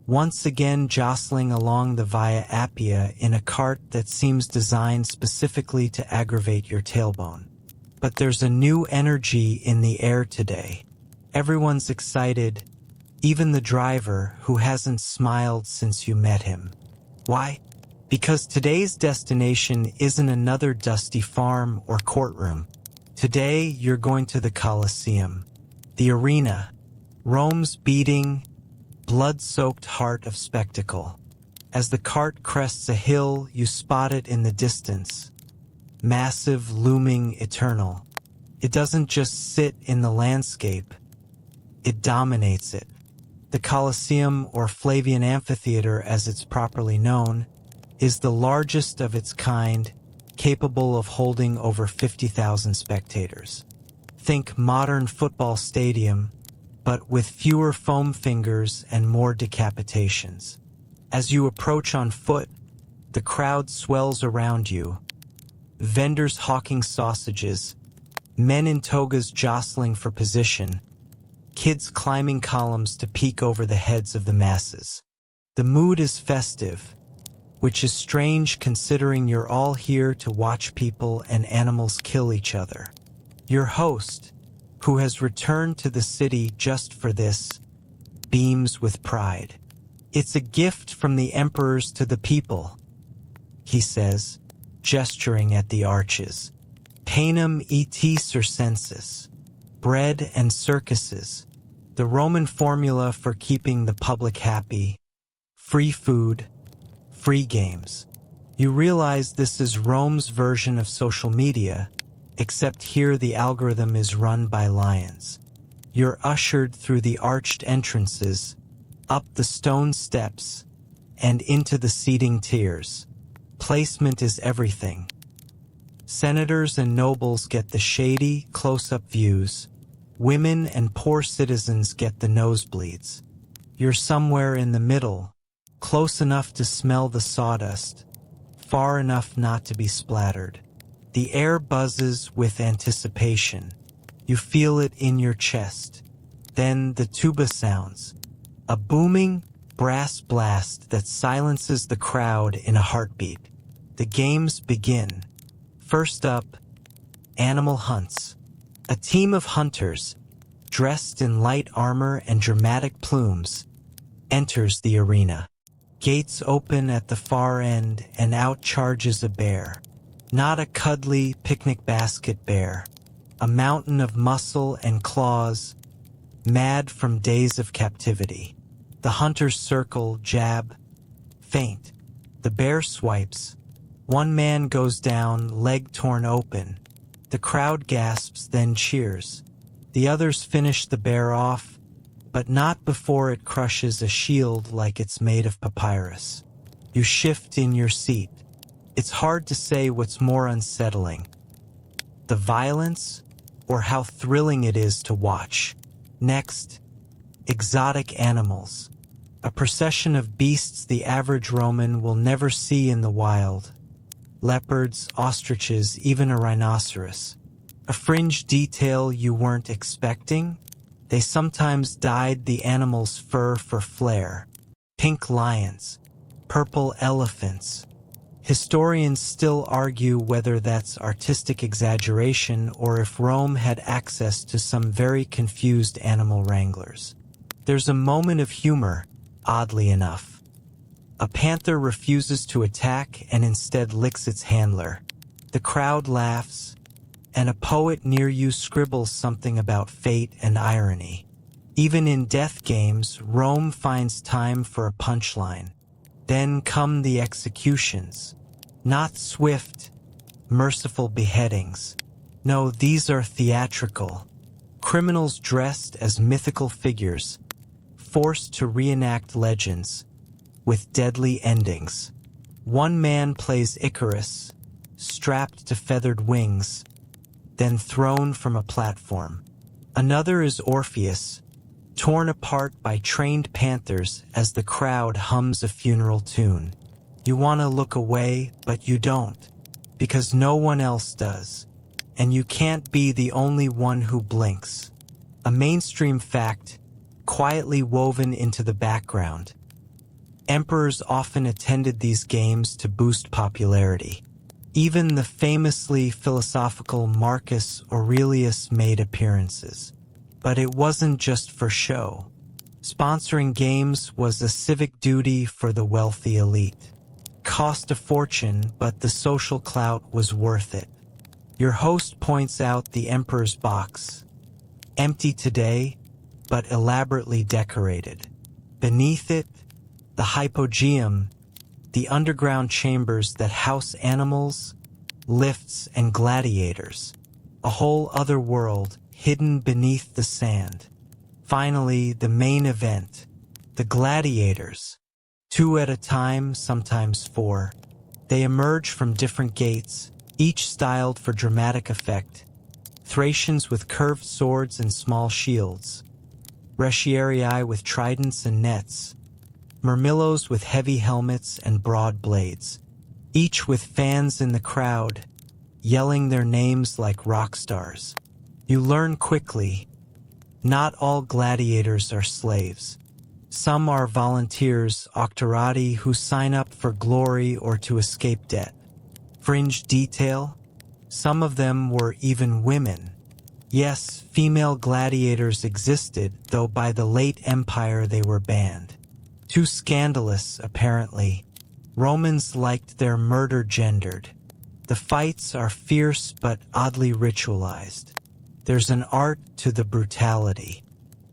once again jostling along the Via Appia in a cart that seems designed specifically to aggravate your tailbone. But there's a new energy in the air today. Everyone's excited, even the driver, who hasn't smiled since you met him. Why? Because today's destination isn't another dusty farm or courtroom. Today, you're going to the Colosseum, the arena, Rome's beating, blood-soaked heart of spectacle. As the cart crests a hill, you spot it in the distance. Massive, looming, eternal. It doesn't just sit in the landscape. It dominates it. The Colosseum, or Flavian Amphitheater as it's properly known, is the largest of its kind, capable of holding over 50,000 spectators. Think modern football stadium, but with fewer foam fingers and more decapitations. As you approach on foot, the crowd swells around you. Vendors hawking sausages, men in togas jostling for position, kids climbing columns to peek over the heads of the masses. The mood is festive, which is strange considering you're all here to watch people and animals kill each other. Your host, who has returned to the city just for this, beams with pride. It's a gift from the emperors to the people, he says, gesturing at the arches. Panem et circenses, bread and circuses, the Roman formula for keeping the public happy, free food, free games. You realize this is Rome's version of social media, except here the algorithm is run by lions. You're ushered through the arched entrances, up the stone steps, and into the seating tiers. Placement is everything. Senators and nobles get the shady, close-up views. Women and poor citizens get the nosebleeds. You're somewhere in the middle, close enough to smell the sawdust, far enough not to be splattered. The air buzzes with anticipation. You feel it in your chest. Then the tuba sounds, a booming, brass blast that silences the crowd in a heartbeat. The games begin. First up, animal hunts. A team of hunters, dressed in light armor and dramatic plumes, enters the arena. Gates open at the far end and out charges a bear. Not a cuddly picnic basket bear. a mountain of muscle and claws, mad from days of captivity. The hunters circle, jab, feint. The bear swipes. One man goes down, leg torn open. The crowd gasps, then cheers. The others finish the bear off, but not before it crushes a shield like it's made of papyrus. You shift in your seat. It's hard to say what's more unsettling, the violence or how thrilling it is to watch. Next, exotic animals. A procession of beasts the average Roman will never see in the wild. Leopards, ostriches, even a rhinoceros. A fringe detail you weren't expecting? They sometimes dyed the animal's fur for flair. Pink lions, purple elephants. Historians still argue whether that's artistic exaggeration or if Rome had access to some very confused animal wranglers. There's a moment of humor, oddly enough. A panther refuses to attack and instead licks its handler. The crowd laughs, and a poet near you scribbles something about fate and irony. Even in death games, Rome finds time for a punchline. Then come the executions. Not swift, merciful beheadings. No, these are theatrical. Criminals dressed as mythical figures, forced to reenact legends, with deadly endings. One man plays Icarus, strapped to feathered wings, then thrown from a platform. Another is Orpheus, torn apart by trained panthers as the crowd hums a funeral tune. You want to look away, but you don't, because no one else does, and you can't be the only one who blinks. A mainstream fact, quietly woven into the background. Emperors often attended these games to boost popularity. Even the famously philosophical Marcus Aurelius made appearances. But it wasn't just for show. Sponsoring games was a civic duty for the wealthy elite. Cost a fortune, but the social clout was worth it. Your host points out the emperor's box. Empty today, but elaborately decorated. Beneath it, the hypogeum, the underground chambers that house animals, lifts, and gladiators. A whole other world hidden beneath the sand. Finally, the main event, the gladiators. 2 at a time, sometimes 4. They emerge from different gates, each styled for dramatic effect. Thracians with curved swords and small shields. Retiarii with tridents and nets. Murmillos with heavy helmets and broad blades. Each with fans in the crowd, yelling their names like rock stars. You learn quickly, not all gladiators are slaves. Some are volunteers, octorati, who sign up for glory or to escape debt. Fringe detail, some of them were even women. Yes, female gladiators existed, though by the late Empire they were banned. Too scandalous, apparently. Romans liked their murder gendered. The fights are fierce but oddly ritualized. There's an art to the brutality.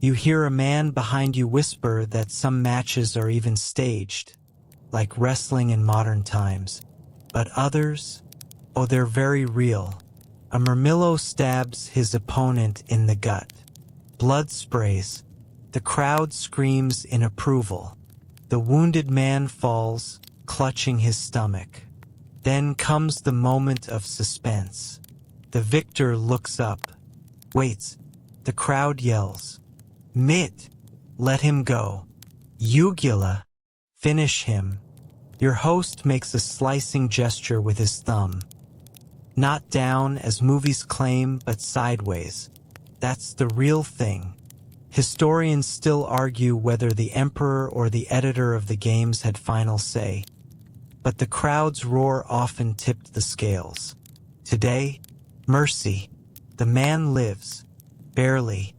You hear a man behind you whisper that some matches are even staged, like wrestling in modern times. But others, oh, they're very real. A murmillo stabs his opponent in the gut. Blood sprays. The crowd screams in approval. The wounded man falls, clutching his stomach. Then comes the moment of suspense. The victor looks up, waits. The crowd yells, "Mit! Let him go. Ugula! Finish him." Your host makes a slicing gesture with his thumb. Not down, as movies claim, but sideways. That's the real thing. Historians still argue whether the emperor or the editor of the games had final say. But the crowd's roar often tipped the scales. Today, mercy. The man lives. Barely.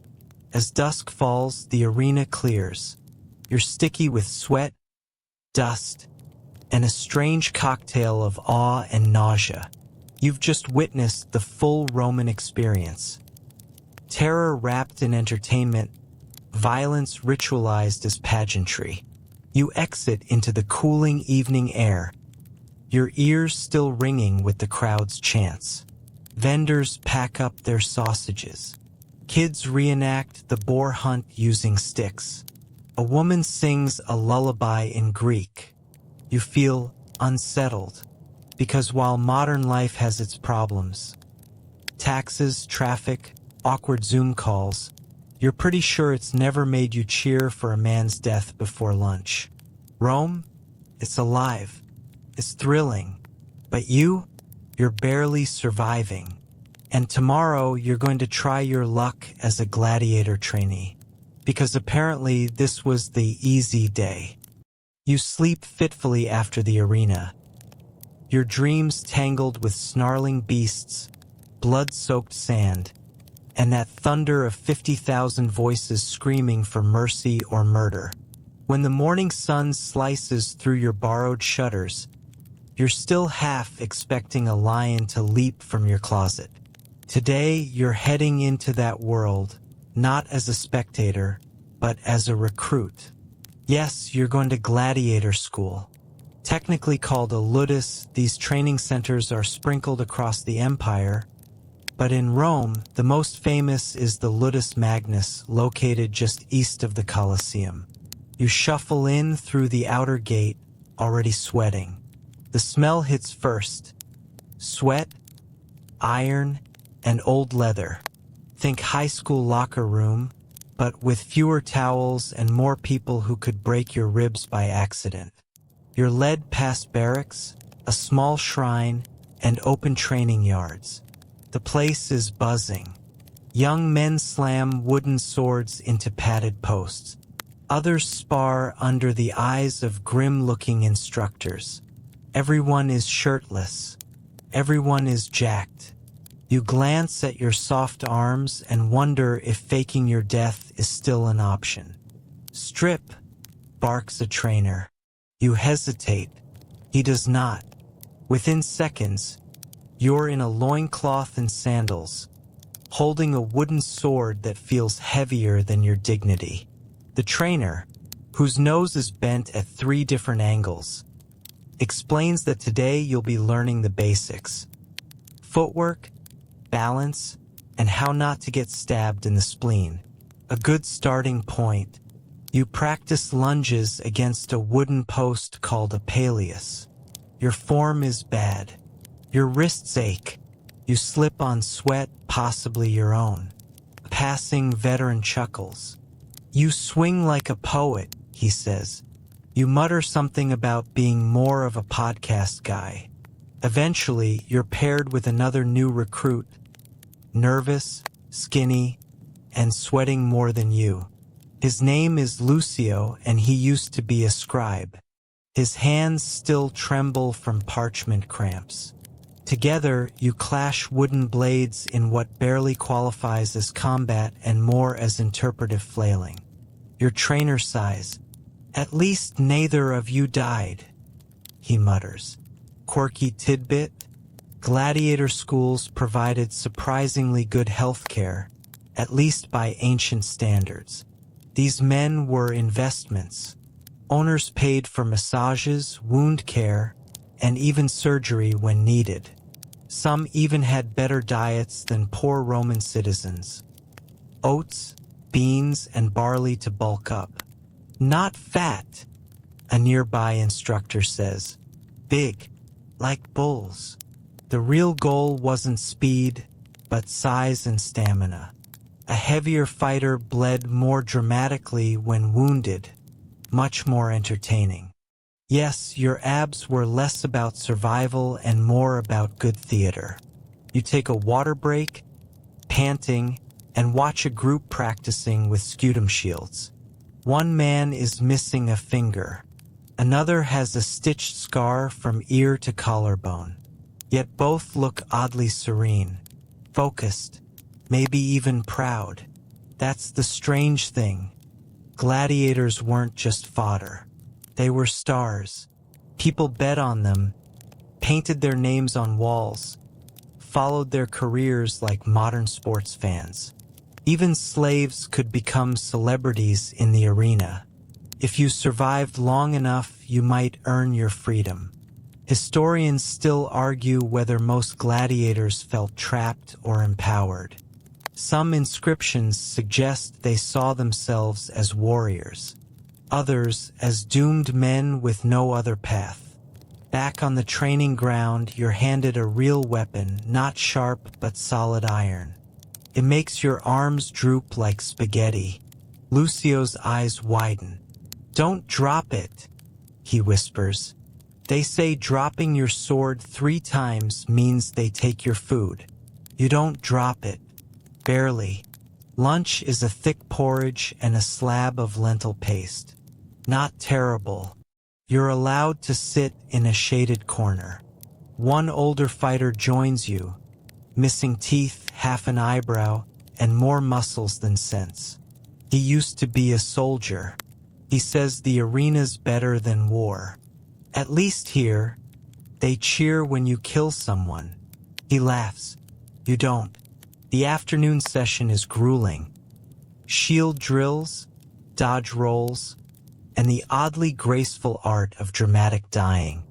As dusk falls, the arena clears. You're sticky with sweat, dust, and a strange cocktail of awe and nausea. You've just witnessed the full Roman experience. Terror wrapped in entertainment, violence ritualized as pageantry. You exit into the cooling evening air, your ears still ringing with the crowd's chants. Vendors pack up their sausages. Kids reenact the boar hunt using sticks. A woman sings a lullaby in Greek. You feel unsettled, because while modern life has its problems, taxes, traffic, awkward Zoom calls, you're pretty sure it's never made you cheer for a man's death before lunch. Rome? It's alive. It's thrilling. But you're barely surviving. And tomorrow you're going to try your luck as a gladiator trainee. Because apparently this was the easy day. You sleep fitfully after the arena. Your dreams tangled with snarling beasts, blood-soaked sand, and that thunder of 50,000 voices screaming for mercy or murder. When the morning sun slices through your borrowed shutters, you're still half expecting a lion to leap from your closet. Today, you're heading into that world, not as a spectator, but as a recruit. Yes, you're going to gladiator school. Technically called a ludus, these training centers are sprinkled across the empire, but in Rome, the most famous is the Ludus Magnus, located just east of the Colosseum. You shuffle in through the outer gate, already sweating. The smell hits first. Sweat, iron, and old leather. Think high school locker room, but with fewer towels and more people who could break your ribs by accident. You're led past barracks, a small shrine, and open training yards. The place is buzzing. Young men slam wooden swords into padded posts. Others spar under the eyes of grim-looking instructors. Everyone is shirtless. Everyone is jacked. You glance at your soft arms and wonder if faking your death is still an option. Strip, barks a trainer. You hesitate. He does not. Within seconds, you're in a loincloth and sandals, holding a wooden sword that feels heavier than your dignity. The trainer, whose nose is bent at 3 different angles, explains that today you'll be learning the basics. Footwork, balance, and how not to get stabbed in the spleen. A good starting point. You practice lunges against a wooden post called a paleus. Your form is bad. Your wrists ache. You slip on sweat, possibly your own. A passing veteran chuckles. You swing like a poet, he says. You mutter something about being more of a podcast guy. Eventually, you're paired with another new recruit, nervous, skinny, and sweating more than you. His name is Lucio, and he used to be a scribe. His hands still tremble from parchment cramps. Together, you clash wooden blades in what barely qualifies as combat and more as interpretive flailing. Your trainer sighs. At least neither of you died, he mutters. Quirky tidbit: gladiator schools provided surprisingly good health care, at least by ancient standards. These men were investments. Owners paid for massages, wound care, and even surgery when needed. Some even had better diets than poor Roman citizens. Oats, beans, and barley to bulk up. Not fat, a nearby instructor says. Big, like bulls. The real goal wasn't speed, but size and stamina. A heavier fighter bled more dramatically when wounded, much more entertaining. Yes, your abs were less about survival and more about good theater. You take a water break, panting, and watch a group practicing with scutum shields. One man is missing a finger. Another has a stitched scar from ear to collarbone. Yet both look oddly serene, focused, maybe even proud. That's the strange thing. Gladiators weren't just fodder. They were stars. People bet on them, painted their names on walls, followed their careers like modern sports fans. Even slaves could become celebrities in the arena. If you survived long enough, you might earn your freedom. Historians still argue whether most gladiators felt trapped or empowered. Some inscriptions suggest they saw themselves as warriors, others as doomed men with no other path. Back on the training ground, you're handed a real weapon, not sharp but solid iron. It makes your arms droop like spaghetti. Lucio's eyes widen. "Don't drop it," he whispers. "They say dropping your sword 3 times means they take your food. You don't drop it. Barely. Lunch is a thick porridge and a slab of lentil paste. Not terrible. You're allowed to sit in a shaded corner. One older fighter joins you, missing teeth, half an eyebrow, and more muscles than sense. He used to be a soldier. He says the arena's better than war. At least here, they cheer when you kill someone. He laughs. You don't. The afternoon session is grueling. Shield drills, dodge rolls, and the oddly graceful art of dramatic dying.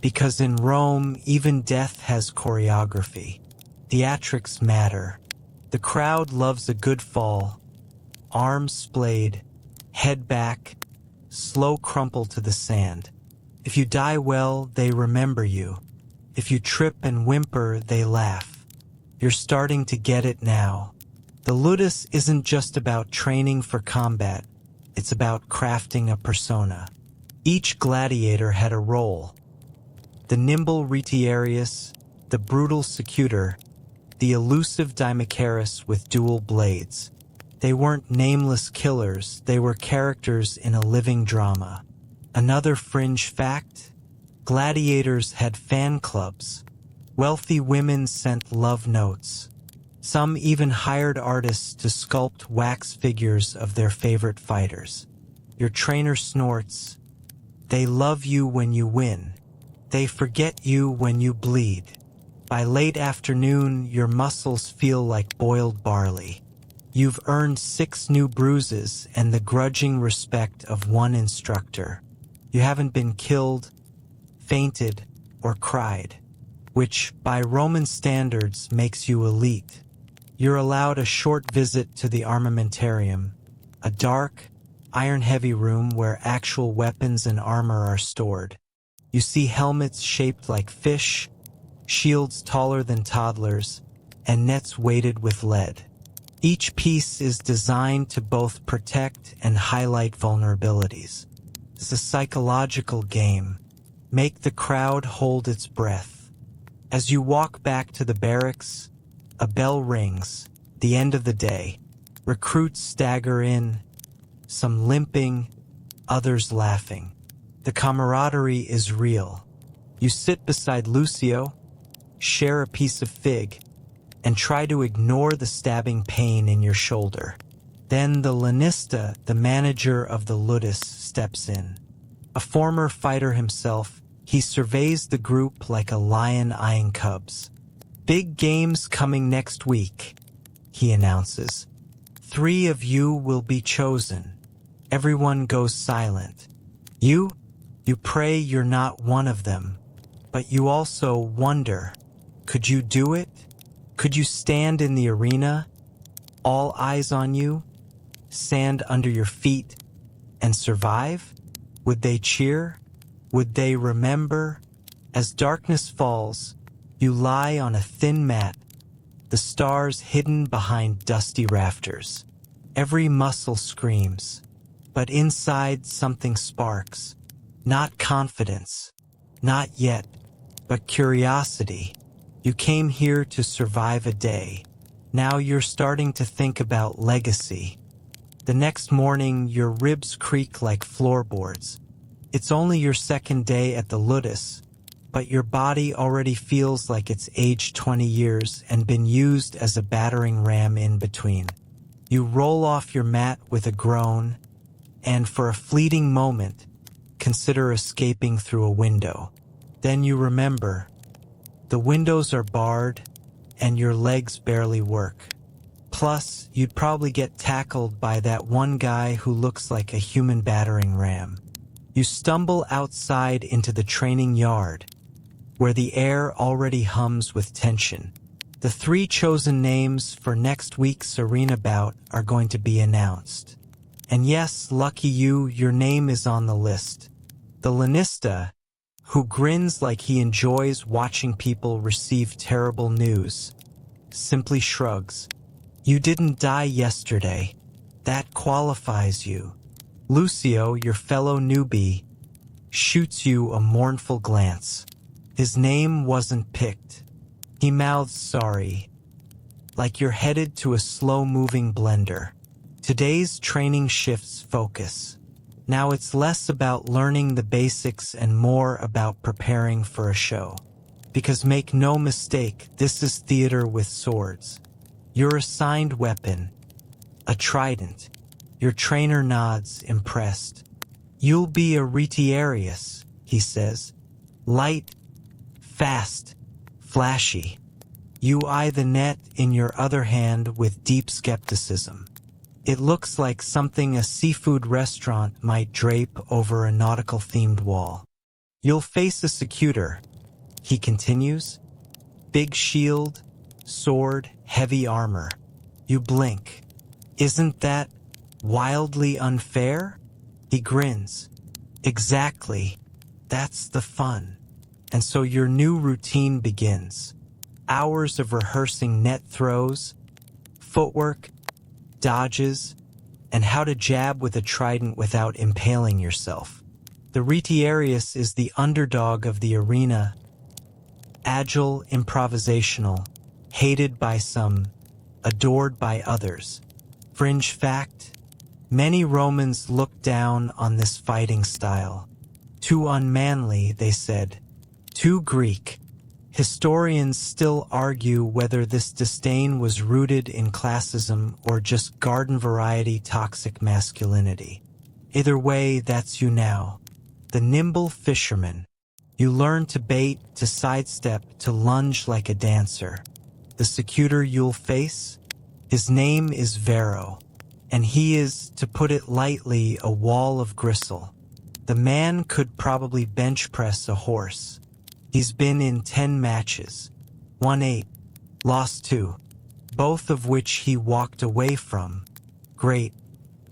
Because in Rome, even death has choreography. Theatrics matter. The crowd loves a good fall. Arms splayed, head back, slow crumple to the sand. If you die well, they remember you. If you trip and whimper, they laugh. You're starting to get it now. The ludus isn't just about training for combat. It's about crafting a persona. Each gladiator had a role. The nimble retiarius, the brutal secutor, the elusive Dymacharis with dual blades. They weren't nameless killers, they were characters in a living drama. Another fringe fact? Gladiators had fan clubs. Wealthy women sent love notes. Some even hired artists to sculpt wax figures of their favorite fighters. Your trainer snorts. They love you when you win. They forget you when you bleed. By late afternoon, your muscles feel like boiled barley. You've earned 6 new bruises and the grudging respect of one instructor. You haven't been killed, fainted, or cried, which, by Roman standards, makes you elite. You're allowed a short visit to the armamentarium, a dark, iron-heavy room where actual weapons and armor are stored. You see helmets shaped like fish, shields taller than toddlers, and nets weighted with lead. Each piece is designed to both protect and highlight vulnerabilities. It's a psychological game. Make the crowd hold its breath. As you walk back to the barracks, a bell rings, the end of the day. Recruits stagger in, some limping, others laughing. The camaraderie is real. You sit beside Lucio, share a piece of fig, and try to ignore the stabbing pain in your shoulder. Then the lanista, the manager of the ludus, steps in. A former fighter himself, he surveys the group like a lion eyeing cubs. "Big games coming next week," he announces. 3 of you will be chosen. Everyone goes silent. You pray you're not one of them, but you also wonder, could you do it? Could you stand in the arena, all eyes on you, sand under your feet, and survive? Would they cheer? Would they remember? As darkness falls, you lie on a thin mat, the stars hidden behind dusty rafters. Every muscle screams, but inside something sparks. Not confidence, not yet, but curiosity. You came here to survive a day. Now you're starting to think about legacy. The next morning, your ribs creak like floorboards. It's only your second day at the ludus, but your body already feels like it's aged 20 years and been used as a battering ram in between. You roll off your mat with a groan, and for a fleeting moment, consider escaping through a window. Then you remember, the windows are barred, and your legs barely work. Plus, you'd probably get tackled by that one guy who looks like a human battering ram. You stumble outside into the training yard, where the air already hums with tension. The 3 chosen names for next week's arena bout are going to be announced. And yes, lucky you, your name is on the list. The Lanista, who grins like he enjoys watching people receive terrible news, simply shrugs. You didn't die yesterday. That qualifies you. Lucio, your fellow newbie, shoots you a mournful glance. His name wasn't picked. He mouths sorry, like you're headed to a slow-moving blender. Today's training shifts focus. Now it's less about learning the basics and more about preparing for a show. Because make no mistake, this is theater with swords. Your assigned weapon, a trident. Your trainer nods, impressed. You'll be a retiarius, he says. Light, fast, flashy. You eye the net in your other hand with deep skepticism. It looks like something a seafood restaurant might drape over a nautical-themed wall. You'll face a secutor, he continues. Big shield, sword, heavy armor. You blink. Isn't that wildly unfair? He grins. Exactly. That's the fun. And so your new routine begins. Hours of rehearsing net throws, footwork, dodges, and how to jab with a trident without impaling yourself. The retiarius is the underdog of the arena. Agile, improvisational, hated by some, adored by others. Fringe fact: many Romans looked down on this fighting style. Too unmanly, they said. Too Greek. Historians still argue whether this disdain was rooted in classism or just garden-variety toxic masculinity. Either way, that's you now. The nimble fisherman. You learn to bait, to sidestep, to lunge like a dancer. The secutor you'll face? His name is Vero, and he is, to put it lightly, a wall of gristle. The man could probably bench press a horse. He's been in 10 matches, won 8, lost 2, both of which he walked away from. Great.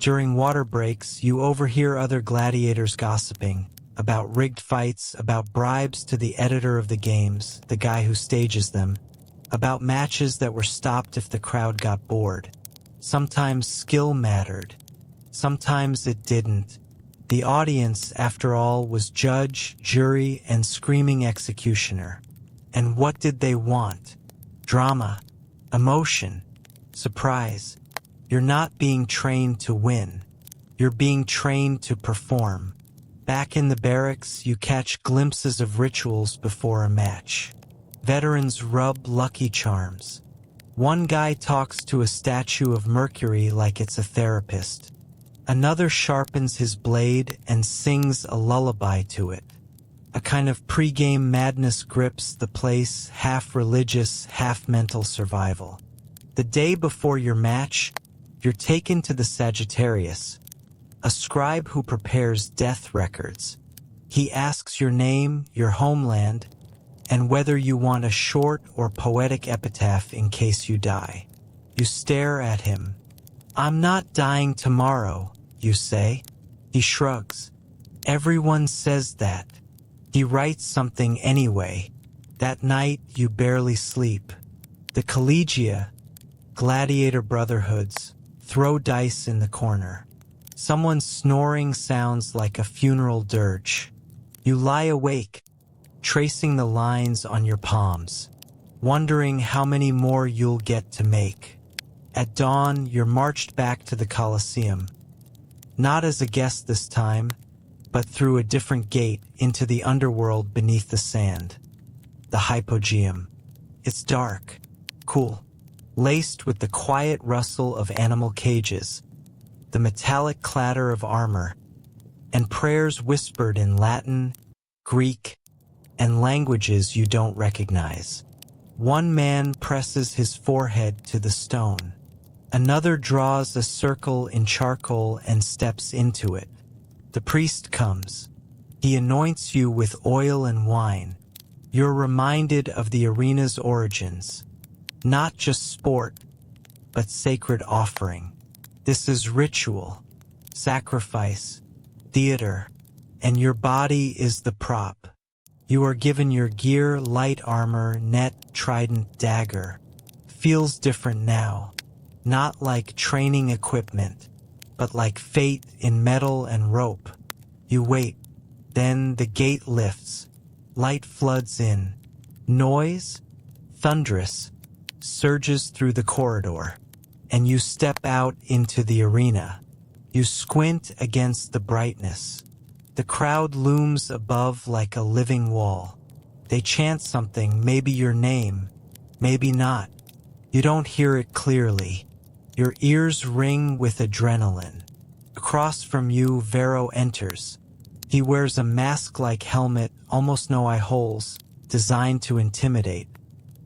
During water breaks, you overhear other gladiators gossiping about rigged fights, about bribes to the editor of the games, the guy who stages them, about matches that were stopped if the crowd got bored. Sometimes skill mattered. Sometimes it didn't. The audience, after all, was judge, jury, and screaming executioner. And what did they want? Drama, emotion, surprise. You're not being trained to win. You're being trained to perform. Back in the barracks, you catch glimpses of rituals before a match. Veterans rub lucky charms. One guy talks to a statue of Mercury like it's a therapist. Another sharpens his blade and sings a lullaby to it. A kind of pre-game madness grips the place, half religious, half mental survival. The day before your match, you're taken to the Sagittarius, a scribe who prepares death records. He asks your name, your homeland, and whether you want a short or poetic epitaph in case you die. You stare at him. I'm not dying tomorrow, you say. He shrugs. Everyone says that. He writes something anyway. That night, you barely sleep. The collegia, gladiator brotherhoods, throw dice in the corner. Someone's snoring sounds like a funeral dirge. You lie awake, tracing the lines on your palms, wondering how many more you'll get to make. At dawn, you're marched back to the Colosseum. Not as a guest this time, but through a different gate into the underworld beneath the sand. The hypogeum. It's dark, cool, laced with the quiet rustle of animal cages, the metallic clatter of armor, and prayers whispered in Latin, Greek, and languages you don't recognize. One man presses his forehead to the stone. Another draws a circle in charcoal and steps into it. The priest comes. He anoints you with oil and wine. You're reminded of the arena's origins. Not just sport, but sacred offering. This is ritual, sacrifice, theater, and your body is the prop. You are given your gear, light armor, net, trident, dagger. Feels different now. Not like training equipment, but like fate in metal and rope. You wait. Then the gate lifts. Light floods in. Noise, thunderous, surges through the corridor. And you step out into the arena. You squint against the brightness. The crowd looms above like a living wall. They chant something, maybe your name, maybe not. You don't hear it clearly. Your ears ring with adrenaline. Across from you, Vero enters. He wears a mask-like helmet, almost no eye holes, designed to intimidate.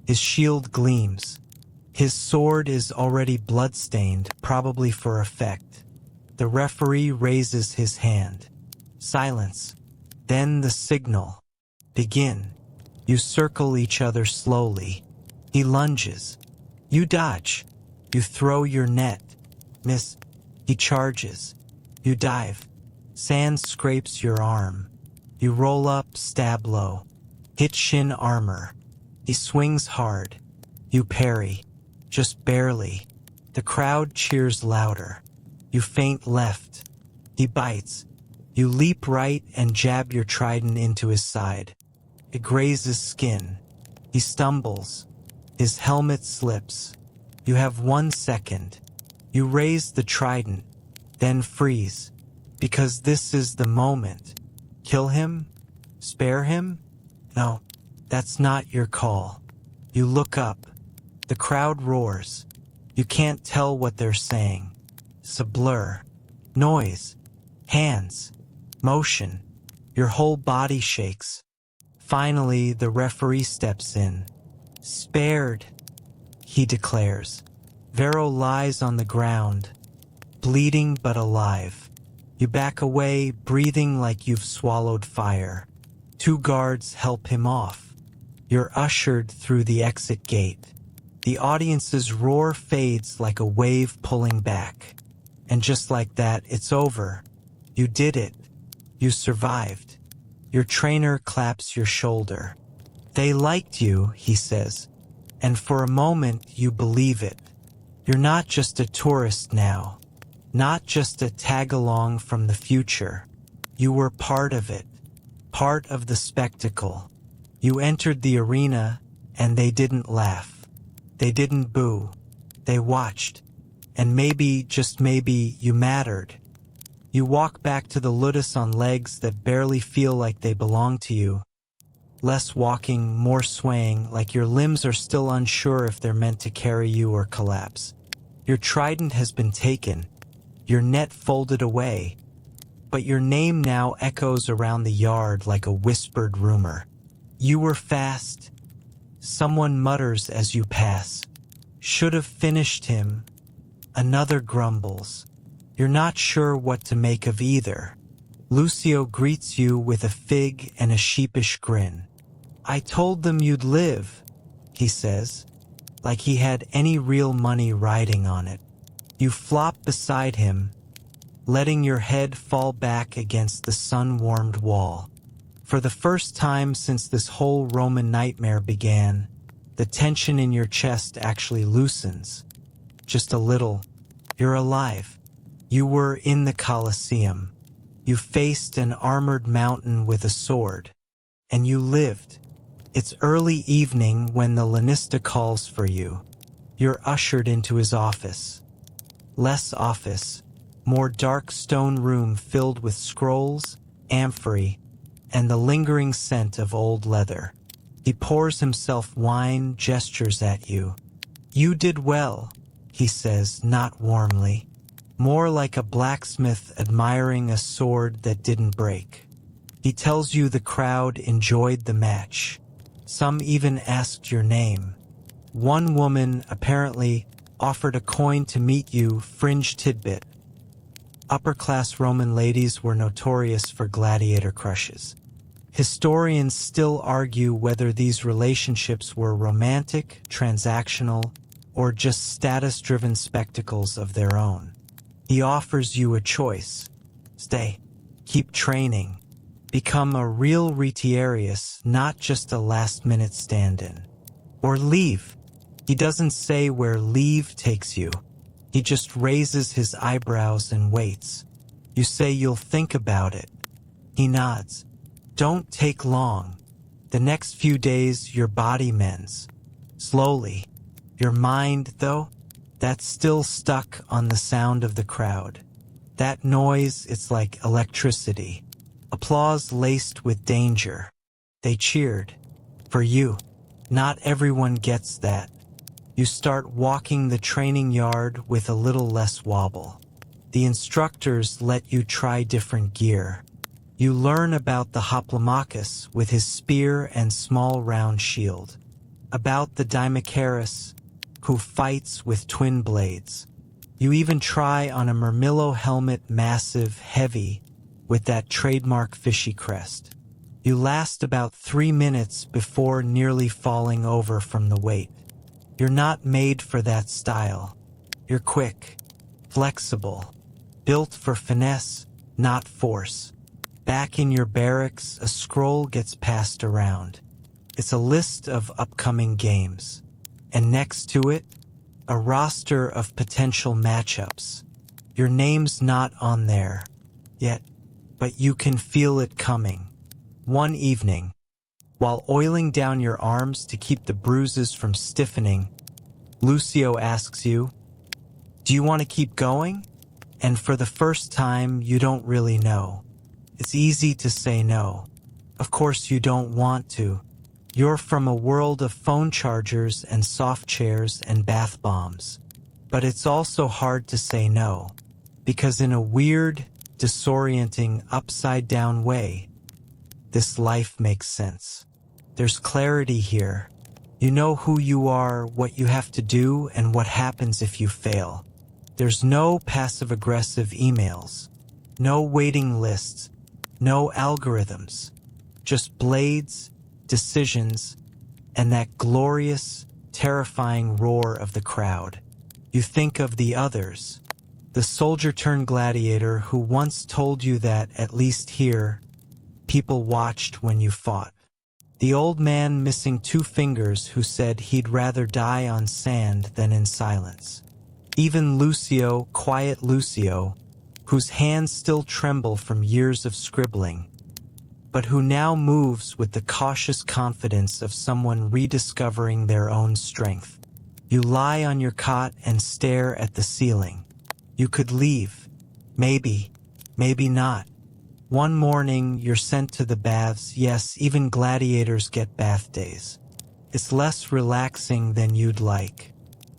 His shield gleams. His sword is already blood-stained, probably for effect. The referee raises his hand. Silence. Then the signal. Begin. You circle each other slowly. He lunges. You dodge. You throw your net. Miss. He charges. You dive. Sand scrapes your arm. You roll up, stab low. Hit shin armor. He swings hard. You parry. Just barely. The crowd cheers louder. You feint left. He bites. You leap right and jab your trident into his side. It grazes skin. He stumbles. His helmet slips. You have 1 second. You raise the trident, then freeze. Because this is the moment. Kill him? Spare him? No, that's not your call. You look up. The crowd roars. You can't tell what they're saying. It's a blur. Noise. Hands. Motion. Your whole body shakes. Finally, the referee steps in. Spared, he declares. Vero lies on the ground, bleeding but alive. You back away, breathing like you've swallowed fire. 2 guards help him off. You're ushered through the exit gate. The audience's roar fades like a wave pulling back. And just like that, it's over. You did it. You survived. Your trainer claps your shoulder. They liked you, he says. And for a moment, you believe it. You're not just a tourist now. Not just a tag-along from the future. You were part of it. Part of the spectacle. You entered the arena, and they didn't laugh. They didn't boo. They watched. And maybe, just maybe, you mattered. You walk back to the Ludus on legs that barely feel like they belong to you. Less walking, more swaying, like your limbs are still unsure if they're meant to carry you or collapse. Your trident has been taken. Your net folded away. But your name now echoes around the yard like a whispered rumor. You were fast. Someone mutters as you pass. Should have finished him. Another grumbles. You're not sure what to make of either. Lucio greets you with a fig and a sheepish grin. I told them you'd live, he says, like he had any real money riding on it. You flop beside him, letting your head fall back against the sun-warmed wall. For the first time since this whole Roman nightmare began, the tension in your chest actually loosens. Just a little. You're alive. You were in the Colosseum. You faced an armored mountain with a sword. And you lived. It's early evening when the Lanista calls for you. You're ushered into his office. Less office, more dark stone room filled with scrolls, amphory, and the lingering scent of old leather. He pours himself wine, gestures at you. You did well, he says, not warmly. More like a blacksmith admiring a sword that didn't break. He tells you the crowd enjoyed the match. Some even asked your name. One woman apparently offered a coin to meet you, fringe tidbit. Upper-class Roman ladies were notorious for gladiator crushes. Historians still argue whether these relationships were romantic, transactional, or just status-driven spectacles of their own. He offers you a choice. Stay. Keep training. Become a real retiarius, not just a last-minute stand-in. Or leave. He doesn't say where leave takes you. He just raises his eyebrows and waits. You say you'll think about it. He nods. Don't take long. The next few days your body mends. Slowly. Your mind, though, that's still stuck on the sound of the crowd. That noise, it's like electricity. Applause laced with danger. They cheered. For you. Not everyone gets that. You start walking the training yard with a little less wobble. The instructors let you try different gear. You learn about the hoplomachus with his spear and small round shield. About the Dimachorus, who fights with twin blades. You even try on a Murmillo helmet, massive, heavy, with that trademark fishy crest. You last about 3 minutes before nearly falling over from the weight. You're not made for that style. You're quick, flexible, built for finesse, not force. Back in your barracks, a scroll gets passed around. It's a list of upcoming games. And next to it, a roster of potential matchups. Your name's not on there yet, but you can feel it coming. One evening, while oiling down your arms to keep the bruises from stiffening, Lucio asks you, "Do you want to keep going?" And for the first time, you don't really know. It's easy to say no. Of course you don't want to. You're from a world of phone chargers and soft chairs and bath bombs. But it's also hard to say no, because in a weird, disorienting, upside-down way, this life makes sense. There's clarity here. You know who you are, what you have to do, and what happens if you fail. There's no passive-aggressive emails, no waiting lists, no algorithms, just blades, decisions, and that glorious, terrifying roar of the crowd. You think of the others, the soldier-turned-gladiator who once told you that, at least here, people watched when you fought. The old man missing 2 fingers who said he'd rather die on sand than in silence. Even Lucio, quiet Lucio, whose hands still tremble from years of scribbling, but who now moves with the cautious confidence of someone rediscovering their own strength. You lie on your cot and stare at the ceiling. You could leave. Maybe, maybe not. One morning, you're sent to the baths. Yes, even gladiators get bath days. It's less relaxing than you'd like.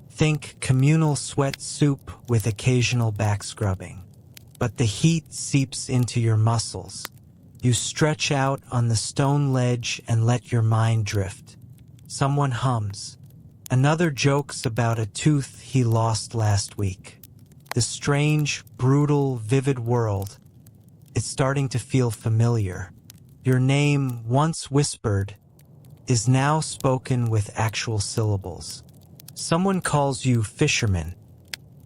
Think communal sweat soup with occasional back scrubbing. But the heat seeps into your muscles. You stretch out on the stone ledge and let your mind drift. Someone hums. Another jokes about a tooth he lost last week. The strange, brutal, vivid world. It's starting to feel familiar. Your name, once whispered, is now spoken with actual syllables. Someone calls you fisherman.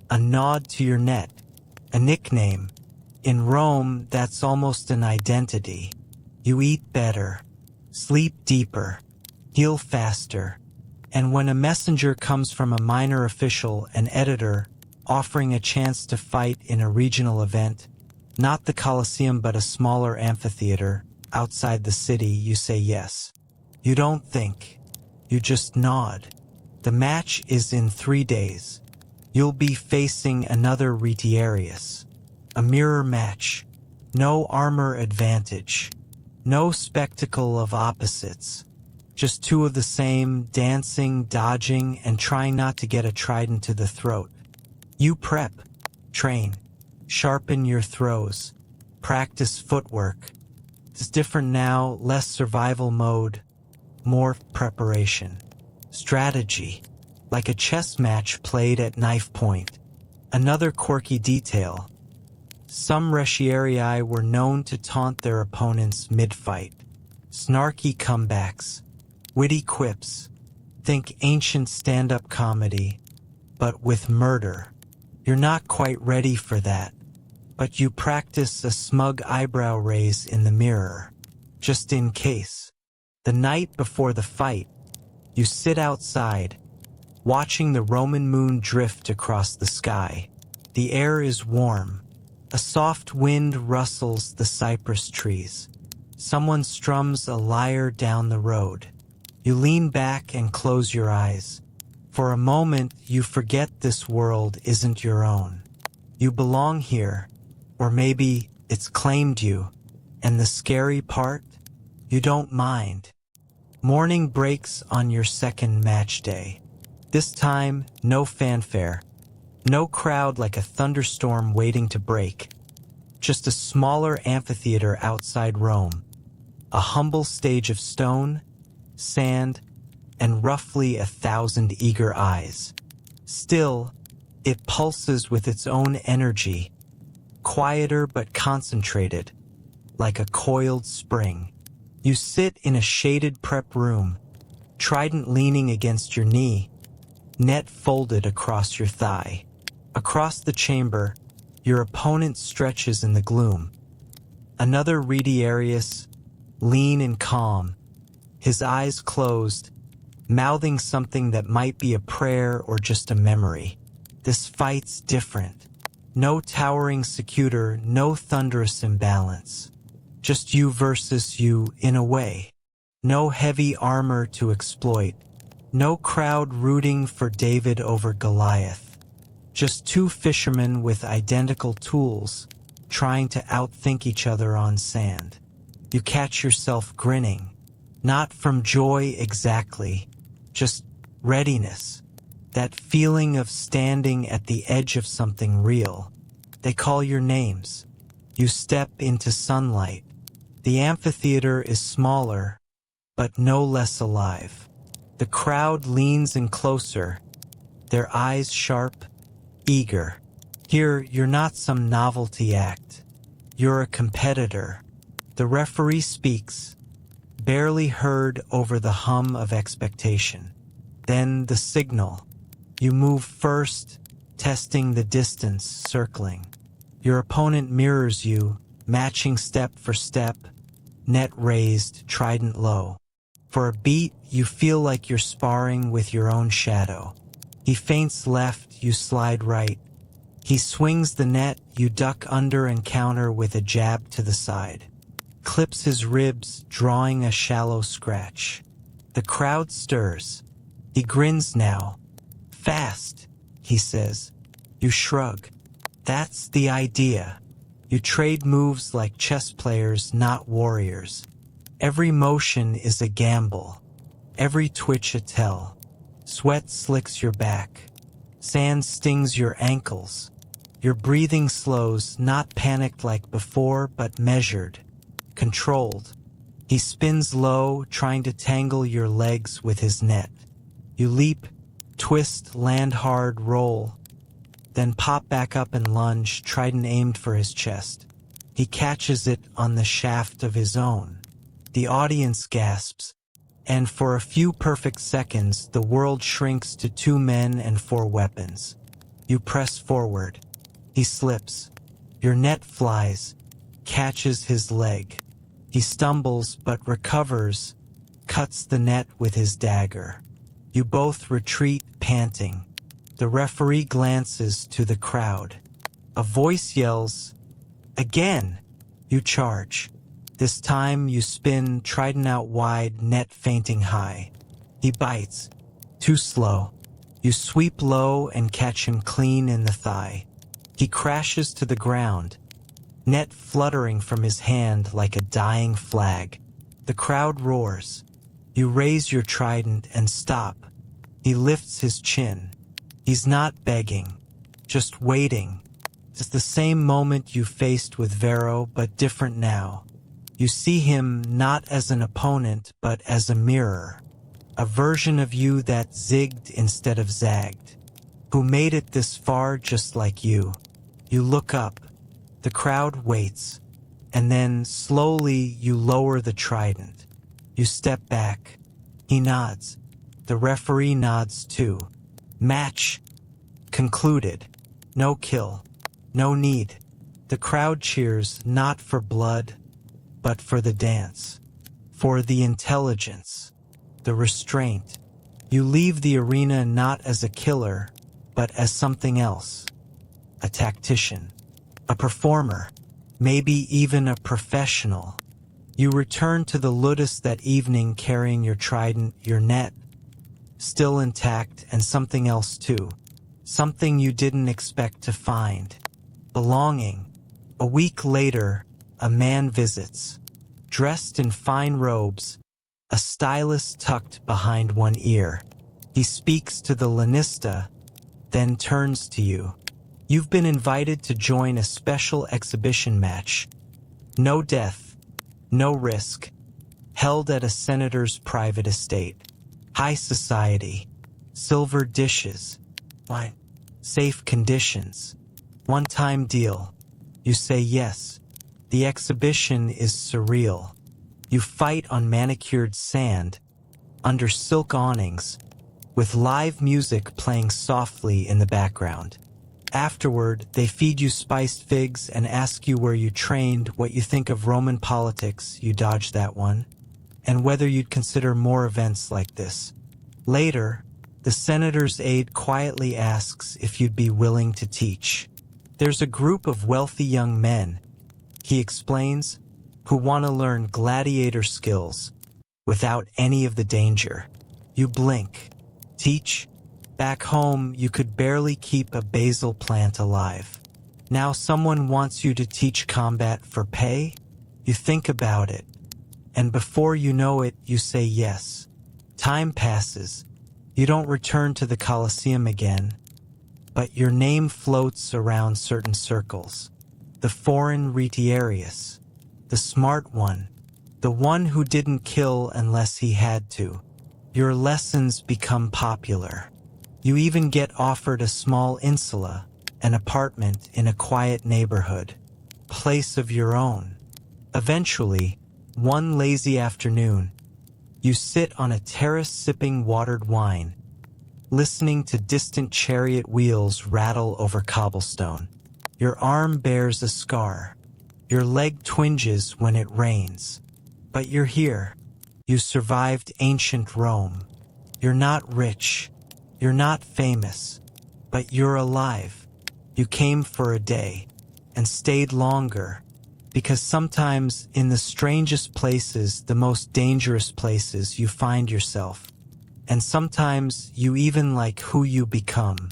A nod to your net. A nickname. In Rome, that's almost an identity. You eat better, sleep deeper, heal faster. And when a messenger comes from a minor official, an editor, offering a chance to fight in a regional event, not the Colosseum but a smaller amphitheater outside the city, you say yes. You don't think. You just nod. The match is in 3 days. You'll be facing another retiarius. A mirror match. No armor advantage. No spectacle of opposites. Just 2 of the same, dancing, dodging, and trying not to get a trident to the throat. You prep. Train. Sharpen your throws. Practice footwork. It's different now, less survival mode, more preparation. Strategy. like a chess match played at knife point. Another quirky detail. Some Retiarii were known to taunt their opponents mid-fight. Snarky comebacks, witty quips. Think ancient stand-up comedy, but with murder. You're not quite ready for that, but you practice a smug eyebrow raise in the mirror, just in case. The night before the fight, you sit outside, watching the Roman moon drift across the sky. The air is warm. A soft wind rustles the cypress trees. Someone strums a lyre down the road. You lean back and close your eyes. For a moment, you forget this world isn't your own. You belong here, or maybe it's claimed you. And the scary part? You don't mind. Morning breaks on your second match day. This time, no fanfare. No crowd like a thunderstorm waiting to break. Just a smaller amphitheater outside Rome. A humble stage of stone, sand, and roughly 1,000 eager eyes. Still, it pulses with its own energy, quieter but concentrated, like a coiled spring. You sit in a shaded prep room, trident leaning against your knee, net folded across your thigh. Across the chamber, your opponent stretches in the gloom. Another Retiarius, lean and calm, his eyes closed, mouthing something that might be a prayer or just a memory. This fight's different. No towering secutor, no thunderous imbalance. Just you versus you in a way. No heavy armor to exploit. No crowd rooting for David over Goliath. Just two fishermen with identical tools, trying to outthink each other on sand. You catch yourself grinning. Not from joy exactly, just readiness. That feeling of standing at the edge of something real. They call your names. You step into sunlight. The amphitheater is smaller, but no less alive. The crowd leans in closer, their eyes sharp, eager. Here, you're not some novelty act. You're a competitor. The referee speaks, barely heard over the hum of expectation. Then the signal. You move first, testing the distance, circling. Your opponent mirrors you, matching step for step, net raised, trident low. For a beat, you feel like you're sparring with your own shadow. He feints left, you slide right. He swings the net, you duck under and counter with a jab to the side. Clips his ribs, drawing a shallow scratch. The crowd stirs. He grins now. Fast, he says. You shrug. That's the idea. You trade moves like chess players, not warriors. Every motion is a gamble. Every twitch a tell. Sweat slicks your back. Sand stings your ankles. Your breathing slows, not panicked like before, but measured, controlled. He spins low, trying to tangle your legs with his net. You leap, twist, land hard, roll, then pop back up and lunge, trident aimed for his chest. He catches it on the shaft of his own. The audience gasps, and for a few perfect seconds, the world shrinks to 2 men and 4 weapons. You press forward. He slips. Your net flies, catches his leg. He stumbles but recovers, cuts the net with his dagger. You both retreat, panting. The referee glances to the crowd. A voice yells, "Again!" You charge. This time you spin, trident out wide, net feinting high. He bites. Too slow. You sweep low and catch him clean in the thigh. He crashes to the ground, net fluttering from his hand like a dying flag. The crowd roars. You raise your trident and stop. He lifts his chin. He's not begging, just waiting. It's the same moment you faced with Vero, but different now. You see him not as an opponent, but as a mirror. a version of you that zigged instead of zagged, who made it this far just like you. You look up, the crowd waits, and then slowly you lower the trident. You step back. He nods. The referee nods too. Match concluded. No kill. No need. The crowd cheers not for blood, but for the dance. For the intelligence. The restraint. You leave the arena not as a killer, but as something else. A tactician. A performer. Maybe even a professional. You return to the ludus that evening carrying your trident, your net, still intact, and something else too. Something you didn't expect to find. Belonging. A week later, a man visits. Dressed in fine robes, a stylus tucked behind one ear. He speaks to the lanista, then turns to you. You've been invited to join a special exhibition match. No death, no risk. Held at a senator's private estate. High society. Silver dishes. Wine. Safe conditions. One-time deal. You say yes. The exhibition is surreal. You fight on manicured sand, under silk awnings, with live music playing softly in the background. Afterward, they feed you spiced figs and ask you where you trained, what you think of Roman politics, you dodge that one, and whether you'd consider more events like this. Later, the senator's aide quietly asks if you'd be willing to teach. There's a group of wealthy young men, he explains, who want to learn gladiator skills without any of the danger. You blink. Teach? Back home, you could barely keep a basil plant alive. Now someone wants you to teach combat for pay? You think about it, and before you know it, you say yes. Time passes. You don't return to the Colosseum again, but your name floats around certain circles. The foreign retiarius, the smart one, the one who didn't kill unless he had to. Your lessons become popular. You even get offered a small insula, an apartment in a quiet neighborhood, place of your own. Eventually, one lazy afternoon, you sit on a terrace sipping watered wine, listening to distant chariot wheels rattle over cobblestone. Your arm bears a scar. Your leg twinges when it rains. But you're here. You survived ancient Rome. You're not rich. You're not famous. But you're alive. You came for a day and stayed longer. Because sometimes in the strangest places, the most dangerous places, you find yourself. And sometimes you even like who you become.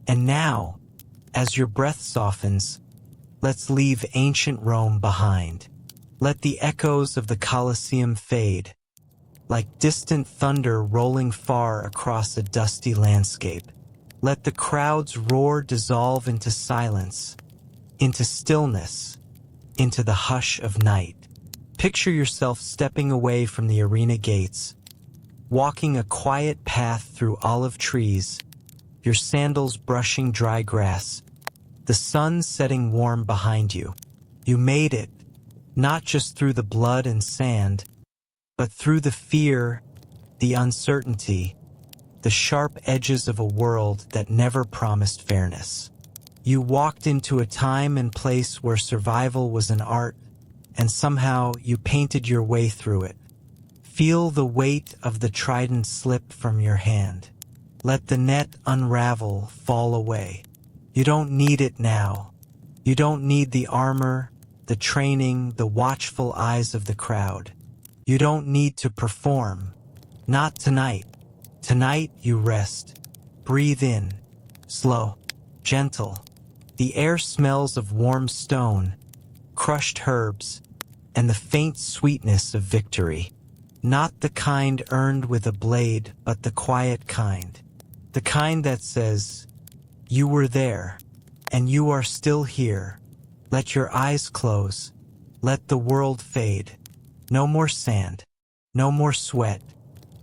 And now, as your breath softens, let's leave ancient Rome behind. Let the echoes of the Colosseum fade, like distant thunder rolling far across a dusty landscape. Let the crowd's roar dissolve into silence, into stillness, into the hush of night. Picture yourself stepping away from the arena gates, walking a quiet path through olive trees, your sandals brushing dry grass, the sun setting warm behind you. You made it, not just through the blood and sand, but through the fear, the uncertainty, the sharp edges of a world that never promised fairness. You walked into a time and place where survival was an art, and somehow you painted your way through it. Feel the weight of the trident slip from your hand. Let the net unravel, fall away. You don't need it now. You don't need the armor, the training, the watchful eyes of the crowd. You don't need to perform. Not tonight. Tonight you rest. Breathe in. Slow. Gentle. The air smells of warm stone, crushed herbs, and the faint sweetness of victory. Not the kind earned with a blade, but the quiet kind. The kind that says, "You were there, and you are still here." Let your eyes close. Let the world fade. No more sand. No more sweat.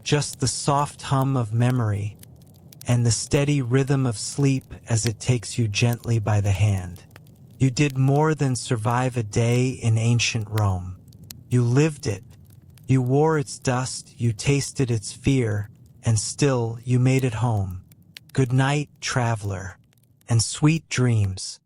Just the soft hum of memory and the steady rhythm of sleep as it takes you gently by the hand. You did more than survive a day in ancient Rome. You lived it. You wore its dust, you tasted its fear, and still you made it home. Good night, traveler, and sweet dreams.